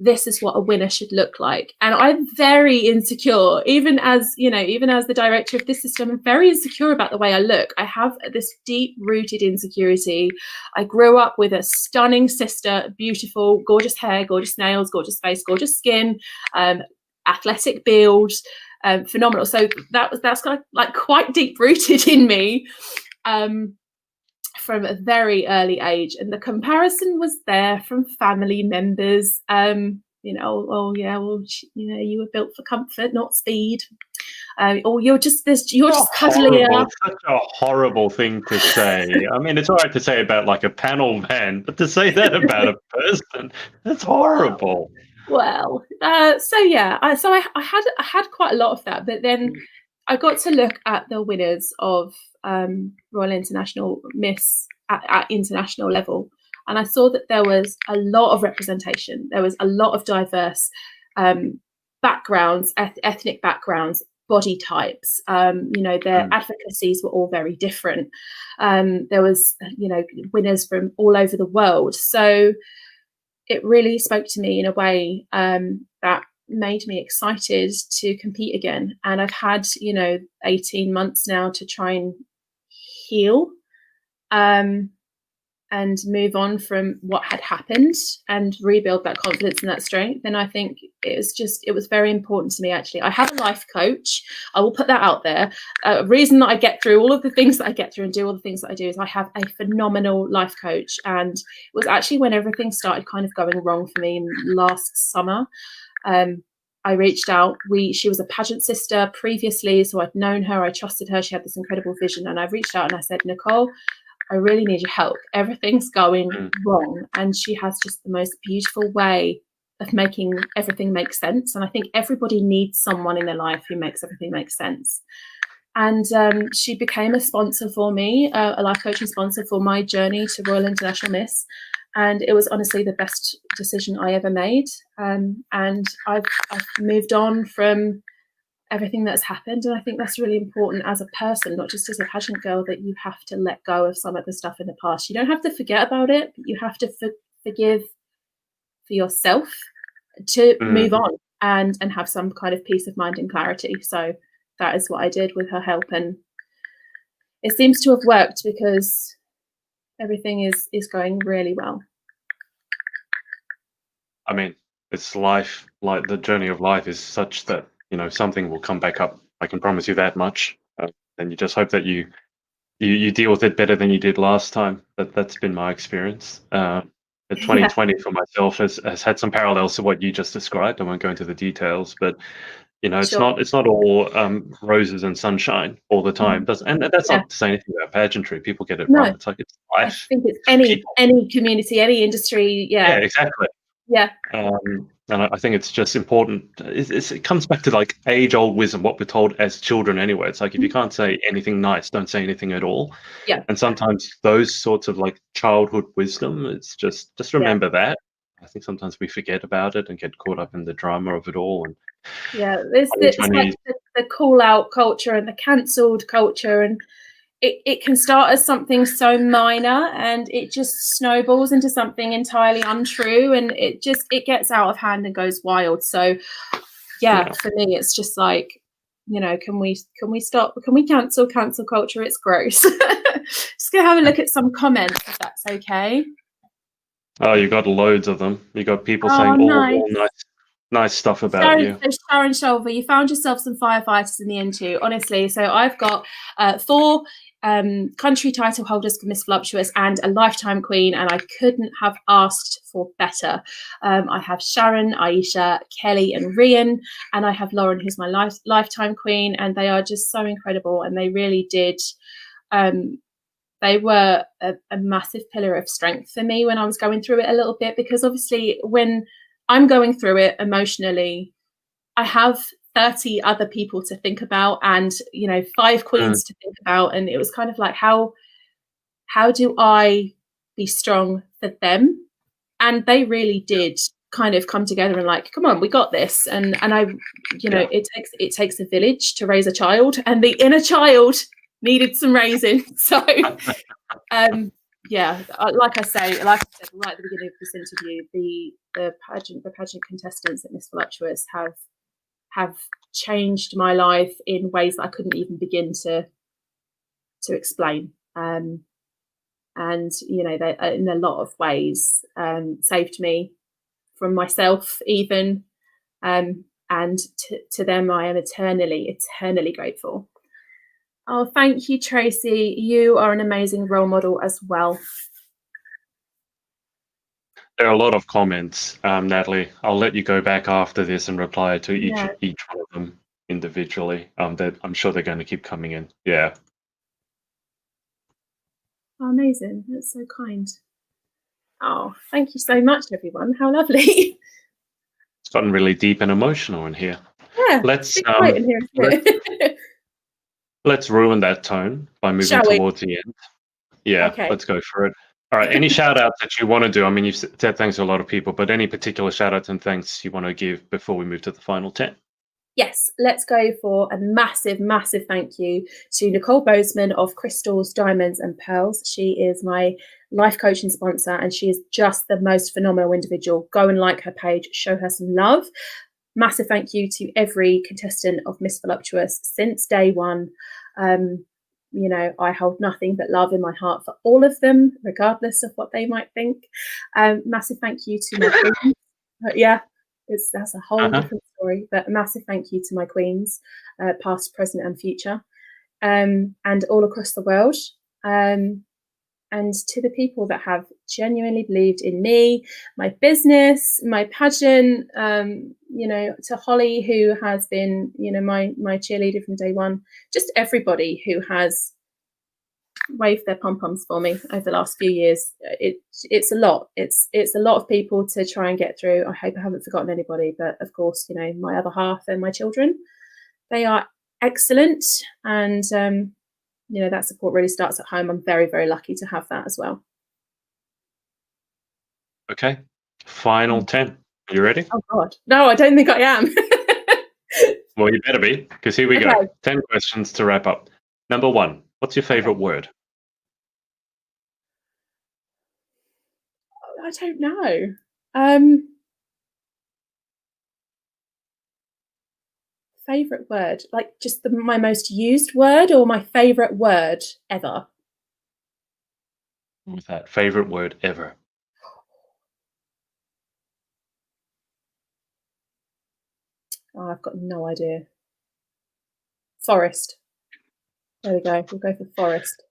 this is what a winner should look like. And I'm very insecure, even as the director of this system, I'm very insecure about the way I look. I have this deep rooted insecurity. I grew up with a stunning sister, beautiful, gorgeous hair, gorgeous nails, gorgeous face, gorgeous skin, athletic build, phenomenal. So that's kind of like quite deep rooted in me. From a very early age, and the comparison was there from family members. You know, oh yeah, well, you know, you were built for comfort, not speed. Or you're just cuddlier. Such a horrible thing to say. I mean, it's all right to say about like a panel van, but to say that about a person, that's horrible. Well, so yeah, I had quite a lot of that, but then I got to look at the winners of Royal International Miss at international level, and I saw that there was a lot of representation. There was a lot of diverse backgrounds, ethnic backgrounds, body types. You know, their advocacies were all very different. There was, you know, winners from all over the world. So it really spoke to me in a way that made me excited to compete again. And I've had, you know, 18 months now to try and heal and move on from what had happened and rebuild that confidence and that strength. And I think it was very important to me, actually. I have a life coach. I will put that out there. A reason that I get through all of the things that I get through and do all the things that I do is I have a phenomenal life coach. And it was actually when everything started kind of going wrong for me last summer. I reached out. She was a pageant sister previously, so I'd known her. I trusted her. She had this incredible vision. And I reached out and I said, Nicole, I really need your help. Everything's going wrong. And she has just the most beautiful way of making everything make sense. And I think everybody needs someone in their life who makes everything make sense. And she became a sponsor for me, a life coaching sponsor for my journey to Royal International Miss. And it was honestly the best decision I ever made. And I've moved on from everything that's happened. And I think that's really important as a person, not just as a pageant girl, that you have to let go of some of the stuff in the past. You don't have to forget about it, but you have to forgive for yourself to move on and have some kind of peace of mind and clarity. So that is what I did with her help. And it seems to have worked because everything is going really well. I mean, it's life. Like the journey of life is such that, you know, something will come back up. I can promise you that much. And you just hope that you deal with it better than you did last time. That's been my experience. But Yeah, 2020 for myself has had some parallels to what you just described. I won't go into the details, but sure. it's not all roses and sunshine all the time. Mhm. And that's Yeah. not to say anything about pageantry. People get it No, wrong. It's like it's I life. think it's It's people. any community, any industry. Yeah, Yeah, exactly. yeah, And I think it's just important. It comes back to like age-old wisdom, what we're told as children anyway. It's like if you mhm, can't say anything nice, don't say anything at all. yeah, And sometimes those sorts of like childhood wisdom, it's just yeah, remember that. I think sometimes we forget about it and get caught up in the drama of it all. And yeah. It's like 2020, the call out culture and the cancelled culture, and it can start as something so minor, and it just snowballs into something entirely untrue, and it gets out of hand and goes wild. So yeah, yeah. for me, it's just like, can we stop? Can we cancel culture? It's gross. Just gonna have a look at some comments if that's okay. Oh, you got loads of them. You got people Oh, saying nice. all nice stuff about Sharon, you. so Sharon Shulver, you found yourself some firefighters in the end too, honestly. So I've got 4 country title holders for Miss Voluptuous and a lifetime queen, and I couldn't have asked for better. I have Sharon, Aisha, Kelly, and Rian, and I have Lauren, who's my lifetime queen, and they are just so incredible, and they really did. Um, they were a massive pillar of strength for me when I was going through it a little bit, because obviously when I'm going through it emotionally, I have 30 other people to think about, and 5 Mm, queens to think about, and it was kind of like, how do I be strong for them? And they really did kind of come together and like, come on, we got this. And I, yeah. it takes a village to raise a child, and the inner child needed some raising. So um yeah, like I said right at the beginning of this interview, the pageant contestants at Miss Voluptuous have changed my life in ways that I couldn't even begin to explain. And they, in a lot of ways, saved me from myself even. And to them, I am eternally grateful. Oh, thank you, Tracy. You are an amazing role model as well. There are a lot of comments, Natalie. I'll let you go back after this and reply to each Yeah, one of them individually. That I'm sure they're going to keep coming in. Yeah, oh, amazing. That's so kind. Oh, thank you so much, everyone. How lovely. it's gotten really deep and emotional in here. Yeah, it's Let's been quiet in here, let isn't it? let's ruin that tone by moving Shall we? towards the end. Yeah, Okay. let's go for it. All right. Any shout outs that you want to do? I mean, you've said thanks to a lot of people, but any particular shout outs and thanks you want to give before we move to the final 10? Yes, let's go for a massive thank you to Nicole Bozeman of Crystals, Diamonds and Pearls. She is my life coaching sponsor, and she is just the most phenomenal individual. Go and like her page, show her some love. Massive thank you to every contestant of Miss Voluptuous since day one. I hold nothing but love in my heart for all of them, regardless of what they might think. Massive thank you to my queens. Yeah, that's a whole Uh-huh. different story. But a massive thank you to my queens, past, present, and future, and all across the world. And to the people that have genuinely believed in me, my business, my pageant, to Holly, who has been, my cheerleader from day one, just everybody who has waved their pom-poms for me over the last few years. It's a lot. It's a lot of people to try and get through. I hope I haven't forgotten anybody, but of course, my other half and my children, they are excellent. And that support really starts at home. I'm very lucky to have that as well. Okay. Final 10. Are you ready? Oh God, no, I don't think I am. Well, you better be, because here we go. Okay. 10 questions to wrap up. Number 1, what's your favorite Okay. word? I don't know. Um, Favorite word, like just my most used word, or my favorite word ever? With that favorite word ever. Oh, I've got no idea. Forest. There we go. We'll go for forest.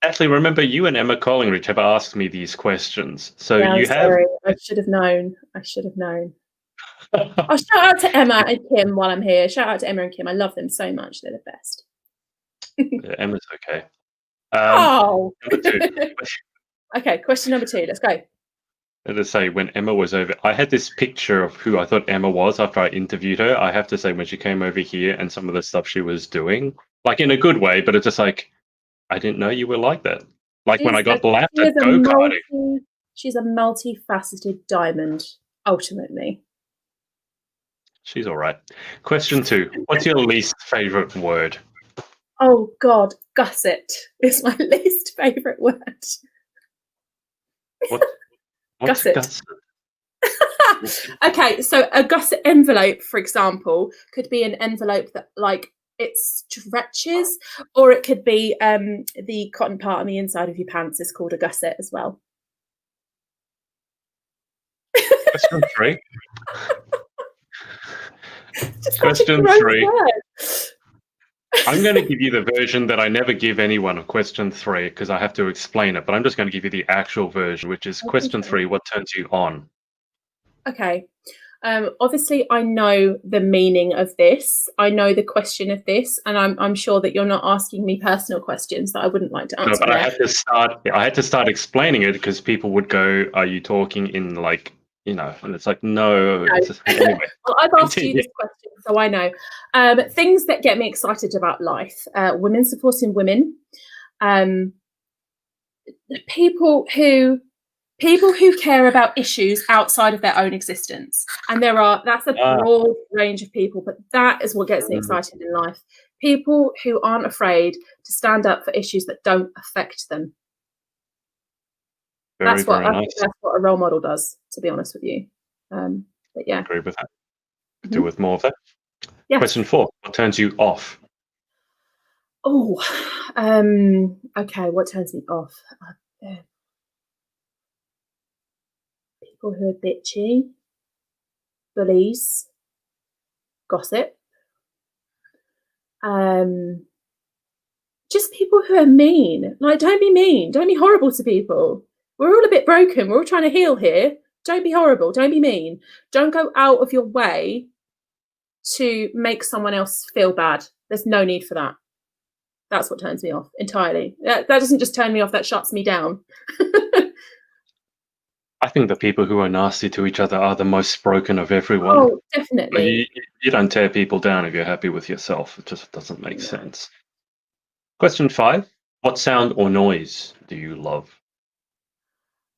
Actually, remember, you and Emma Collingridge have asked me these questions. So yeah, you I'm sorry. I should have known. I'll shout out to Emma and Kim while I'm here. Shout out to Emma and Kim. I love them so much. They're the best. Yeah, Emma's okay. Oh. Number 2. Okay, question number 2. Let's go. To say, when Emma was over, I had this picture of who I thought Emma was after I interviewed her. I have to say, when she came over here and some of the stuff she was doing, like in a good way, but it's just like, I didn't know you were like that. Like when I got lapped at go-karting. She's a multifaceted diamond, ultimately. She's all right. Question 2. What's your least favourite word? Oh, God. Gusset is my least favourite word. What's gusset? Okay, so a gusset envelope, for example, could be an envelope that, like, it stretches, or it could be the cotton part on the inside of your pants is called a gusset as well. Question 3. Question 3. I'm going to give you the version that I never give anyone of question 3 because I have to explain it, but I'm just going to give you the actual version, which is question 3. What turns you on? Okay. Obviously, I know the meaning of this. I know the question of this, and I'm sure that you're not asking me personal questions that I wouldn't like to answer. No, but I had to start explaining it because people would go, "Are you talking in like?" And it's like, no. Anyway. Well, I've asked you this question, so I know. Things that get me excited about life: women supporting women, people who care about issues outside of their own existence, and that's a broad range of people, but that is what gets me excited in life. People who aren't afraid to stand up for issues that don't affect them. That's what a role model does, to be honest with you. But yeah, I agree with that. Do with more of that. Yes. Question 4. What turns you off? Oh, okay. What turns me off? People who are bitchy, bullies, gossip, just people who are mean. Like, don't be mean. Don't be horrible to people. We're all a bit broken. We're all trying to heal here. Don't be horrible. Don't be mean. Don't go out of your way to make someone else feel bad. There's no need for that. That's what turns me off entirely. That doesn't just turn me off, that shuts me down. I think the people who are nasty to each other are the most broken of everyone. Oh, definitely. You don't tear people down if you're happy with yourself. It just doesn't make sense. Question 5. What sound or noise do you love?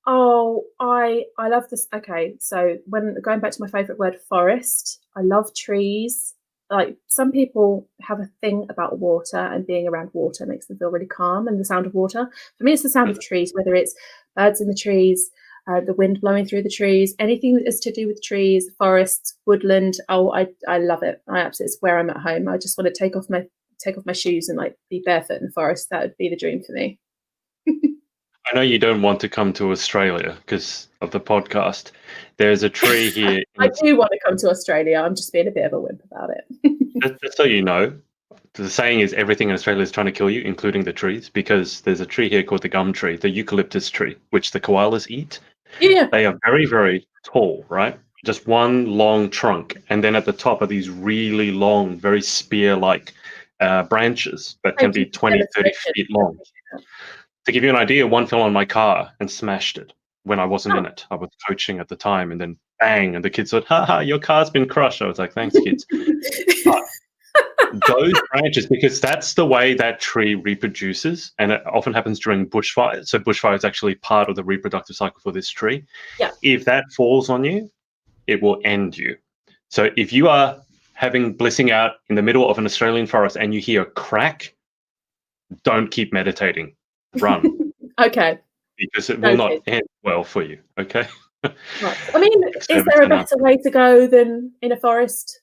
Oh, I love this. Okay, so when going back to my favourite word, forest, I love trees. Like, some people have a thing about water, and being around water makes them feel really calm, and the sound of water. For me, it's the sound of trees, whether it's birds in the trees, the wind blowing through the trees, anything that is to do with trees, forests, woodland. Oh, I love it. It's where I'm at home. I just want to take off my shoes and like be barefoot in the forest. That would be the dream for me. I know you don't want to come to Australia because of the podcast. There's a tree here. I do want to come to Australia. I'm just being a bit of a wimp about it. Just so you know, the saying is everything in Australia is trying to kill you, including the trees, because there's a tree here called the gum tree, the eucalyptus tree, which the koalas eat. Yeah. They are very, very tall, right? Just one long trunk. And then at the top are these really long, very spear-like branches that can be 20, 30 feet long. To give you an idea, one fell on my car and smashed it when I wasn't in it. I was coaching at the time, and then bang, and the kids said, "Ha ha, your car's been crushed." I was like, "Thanks, kids." Those branches, because that's the way that tree reproduces, and it often happens during bushfires. So bushfire is actually part of the reproductive cycle for this tree. Yeah. If that falls on you, it will end you. So if you are blissing out in the middle of an Australian forest and you hear a crack, don't keep meditating. Run. Okay. Because it will not end well for you. Okay. Right. I mean, is there a better way to go than in a forest,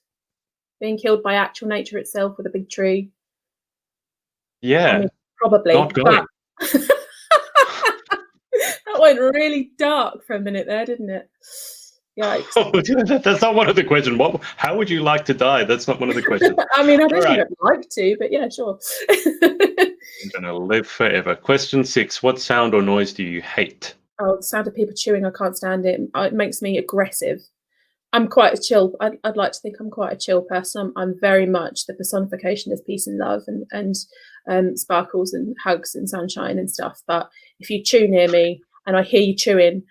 being killed by actual nature itself with a big tree? Yeah. I mean, probably. Not going. That went really dark for a minute there, didn't it? Yikes. That's not one of the questions. How would you like to die? That's not one of the questions. I mean, I don't think I'd like to, but yeah, sure. I'm going to live forever. Question 6. What sound or noise do you hate? Oh, the sound of people chewing, I can't stand it. It makes me aggressive. I'm quite a chill. I'd like to think I'm quite a chill person. I'm very much the personification of peace and love and sparkles and hugs and sunshine and stuff. But if you chew near me and I hear you chewing,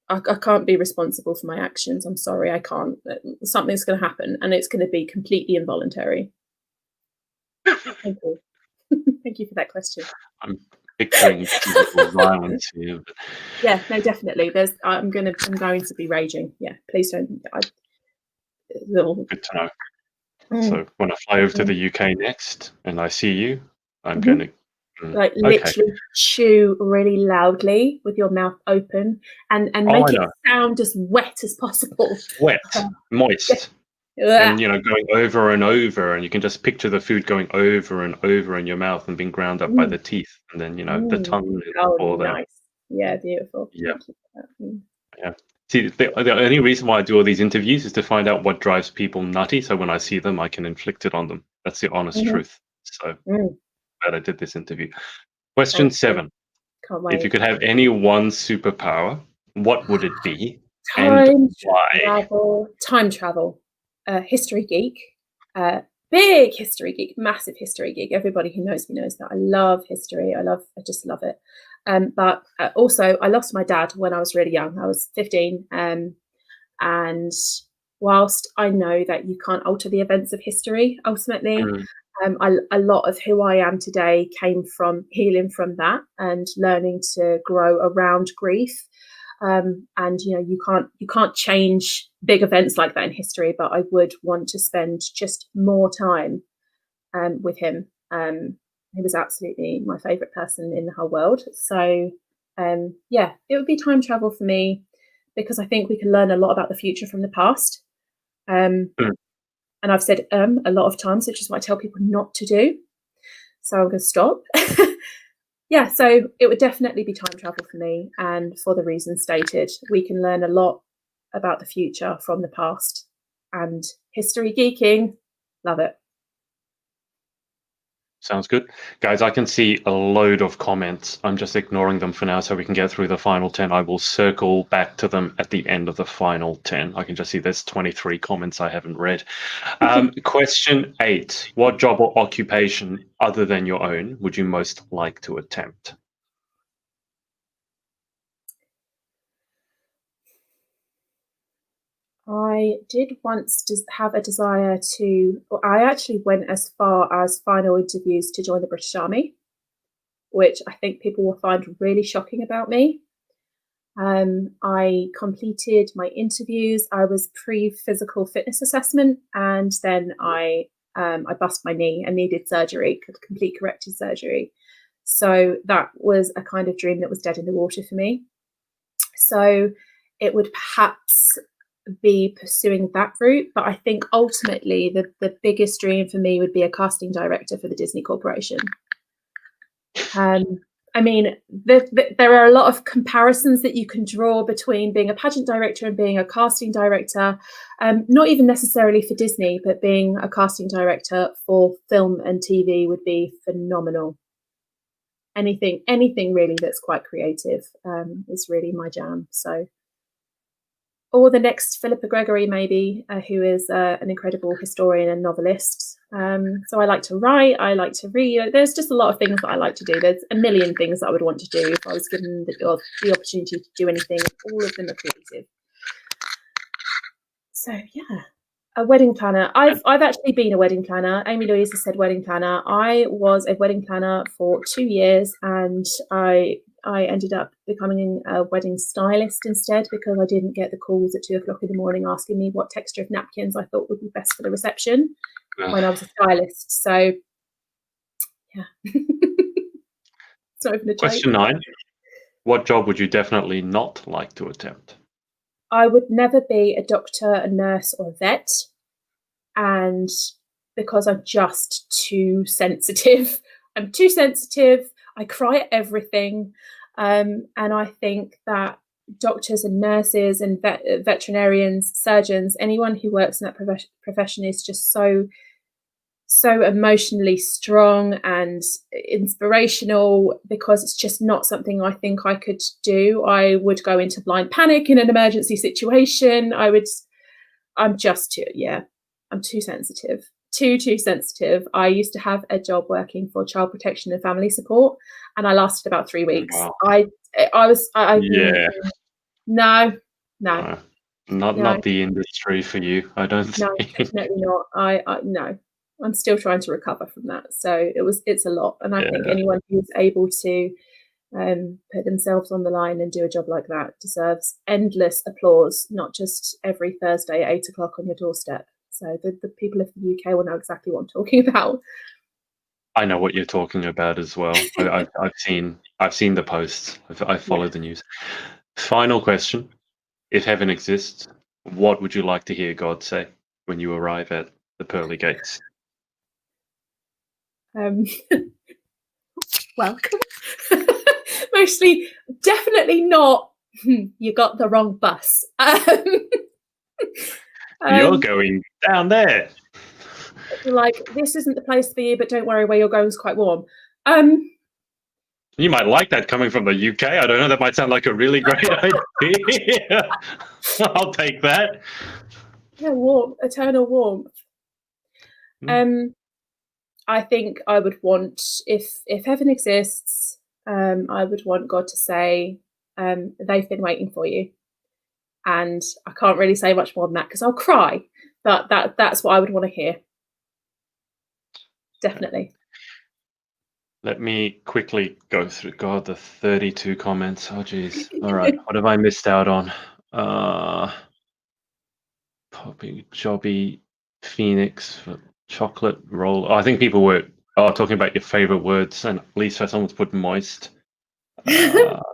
I can't be responsible for my actions. I'm sorry, I can't. Something's going to happen, and it's going to be completely involuntary. Thank you. Thank you for that question. I'm picturing physical violence here. But... Yeah, no, definitely. I'm going to be raging. Yeah, please don't. Good to know. So when I fly over to the UK next, and I see you, I'm going to. Literally chew really loudly with your mouth open and make it sound as wet as possible. Wet, moist. And going over and over, and you can just picture the food going over and over in your mouth and being ground up by the teeth, and then the tongue. Oh, nice. Yeah, beautiful. Yeah. Yeah. See, the only reason why I do all these interviews is to find out what drives people nutty. So when I see them, I can inflict it on them. That's the honest truth. So glad I did this interview. Question 7. Can't wait. If you could have any one superpower, what would it be? Time why? Travel. History geek. Big history geek. Massive history geek. Everybody who knows me knows that I love history. I just love it. But also, I lost my dad when I was really young. I was 15. And whilst I know that you can't alter the events of history, ultimately, a lot of who I am today came from healing from that and learning to grow around grief. And you can't change big events like that in history, but I would want to spend just more time with him. He was absolutely my favorite person in the whole world. So it would be time travel for me, because I think we can learn a lot about the future from the past. And I've said a lot of times, which is what I tell people not to do. So I'm going to stop. Yeah, so it would definitely be time travel for me. And for the reasons stated, we can learn a lot about the future from the past. And history geeking, love it. Sounds good. Guys, I can see a load of comments. I'm just ignoring them for now so we can get through the final 10. I will circle back to them at the end of the final 10. I can just see there's 23 comments I haven't read. Question 8. What job or occupation other than your own would you most like to attempt? I did once have a desire I actually went as far as final interviews to join the British Army, which I think people will find really shocking about me. I completed my interviews. I was pre-physical fitness assessment, and then I bust my knee and needed surgery, complete corrective surgery. So that was a kind of dream that was dead in the water for me. So it would perhaps be pursuing that route, but I think ultimately the biggest dream for me would be a casting director for the Disney Corporation. I mean, there are a lot of comparisons that you can draw between being a pageant director and being a casting director, not even necessarily for Disney, but being a casting director for film and TV would be phenomenal. Anything really that's quite creative is really my jam. So, or the next Philippa Gregory, maybe, who is an incredible historian and novelist. So I like to write, I like to read. There's just a lot of things that I like to do. There's a million things that I would want to do if I was given the opportunity to do anything. All of them are creative. So yeah, a wedding planner. I've actually been a wedding planner. Amy Louise has said wedding planner. I was a wedding planner for 2 years, and I ended up becoming a wedding stylist instead, because I didn't get the calls at 2 o'clock in the morning asking me what texture of napkins I thought would be best for the reception when I was a stylist. So yeah. It's not even a joke. Question 9. What job would you definitely not like to attempt? I would never be a doctor, a nurse, or a vet. And because I'm just too sensitive. I cry at everything. And I think that doctors and nurses and veterinarians, surgeons, anyone who works in that profession is just so emotionally strong and inspirational, because it's just not something I think I could do. I would go into blind panic in an emergency situation. I'm too sensitive. Too sensitive. I used to have a job working for child protection and family support, and I lasted about 3 weeks. Wow. No. Not the industry for you, I don't think. No, definitely not. No. I'm still trying to recover from that. So it's a lot. And I think anyone who's able to put themselves on the line and do a job like that deserves endless applause, not just every Thursday at 8:00 on your doorstep. So the people of the UK will know exactly what I'm talking about. I know what you're talking about as well. I've seen the posts. I follow the news. Final question: if heaven exists, what would you like to hear God say when you arrive at the pearly gates? Welcome. Mostly, definitely not. You got the wrong bus. You're going down there. Like, this isn't the place for you, but don't worry, where you're going is quite warm. You might like that coming from the UK. I don't know. That might sound like a really great idea. I'll take that. Yeah, warm, eternal warmth. I think I would want, if heaven exists, I would want God to say, they've been waiting for you. And I can't really say much more than that because I'll cry. But that's what I would want to hear. Definitely. Let me quickly go through, God, the 32 comments. Oh, geez. All right. What have I missed out on? Poppy, Jobby, Phoenix, chocolate roll. Oh, I think people were talking about your favorite words, and Lisa, someone's put moist.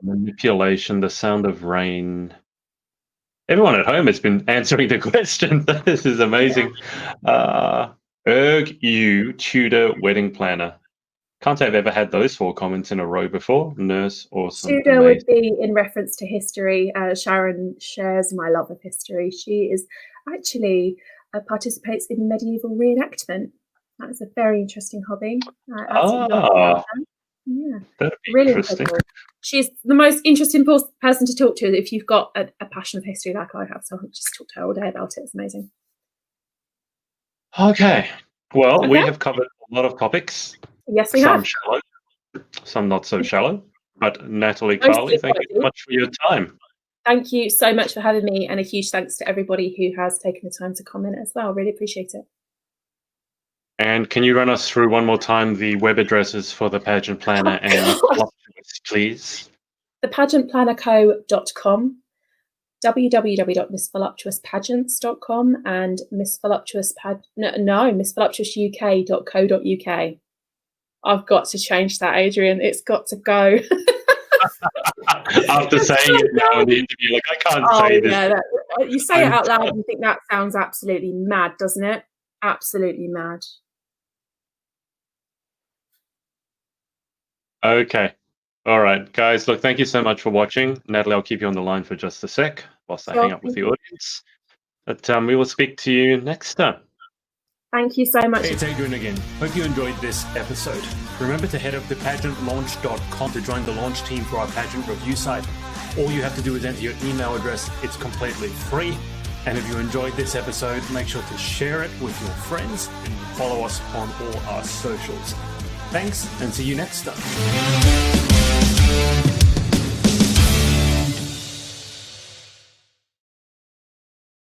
Manipulation, the sound of rain. Everyone at home has been answering the question. This is amazing. Erg you Tudor wedding planner. Can't say I've ever had those 4 comments in a row before. Nurse, awesome. Tudor would be in reference to history. Sharon shares my love of history. She is actually participates in medieval reenactment. That is a very interesting hobby. Yeah, that'd be really interesting. incredible. She's the most interesting person to talk to if you've got a passion of history like I have. So I'll just talk to her all day about it. It's amazing. Okay. Well, we have covered a lot of topics. Yes, we have. Some shallow, some not so shallow. But Natalie Carley, thank you so much for your time. Thank you so much for having me, and a huge thanks to everybody who has taken the time to comment as well. Really appreciate it. And can you run us through one more time the web addresses for the Pageant Planner and Voluptuous, please? Thepageantplannerco.com, www.missvoluptuouspageants.com, and missvoluptuousuk.co.uk. I've got to change that, Adrian. It's got to go. After saying it now in the interview, like, I can't say this. Yeah, you say it out loud and you think that sounds absolutely mad, doesn't it? Absolutely mad. Okay. All right, guys. Look, thank you so much for watching. Natalie, I'll keep you on the line for just a sec whilst I hang up with the audience. But we will speak to you next time. Thank you so much. Hey, it's Adrian again. Hope you enjoyed this episode. Remember to head up to pageantlaunch.com to join the launch team for our pageant review site. All you have to do is enter your email address. It's completely free. And if you enjoyed this episode, make sure to share it with your friends and follow us on all our socials. Thanks, and see you next time.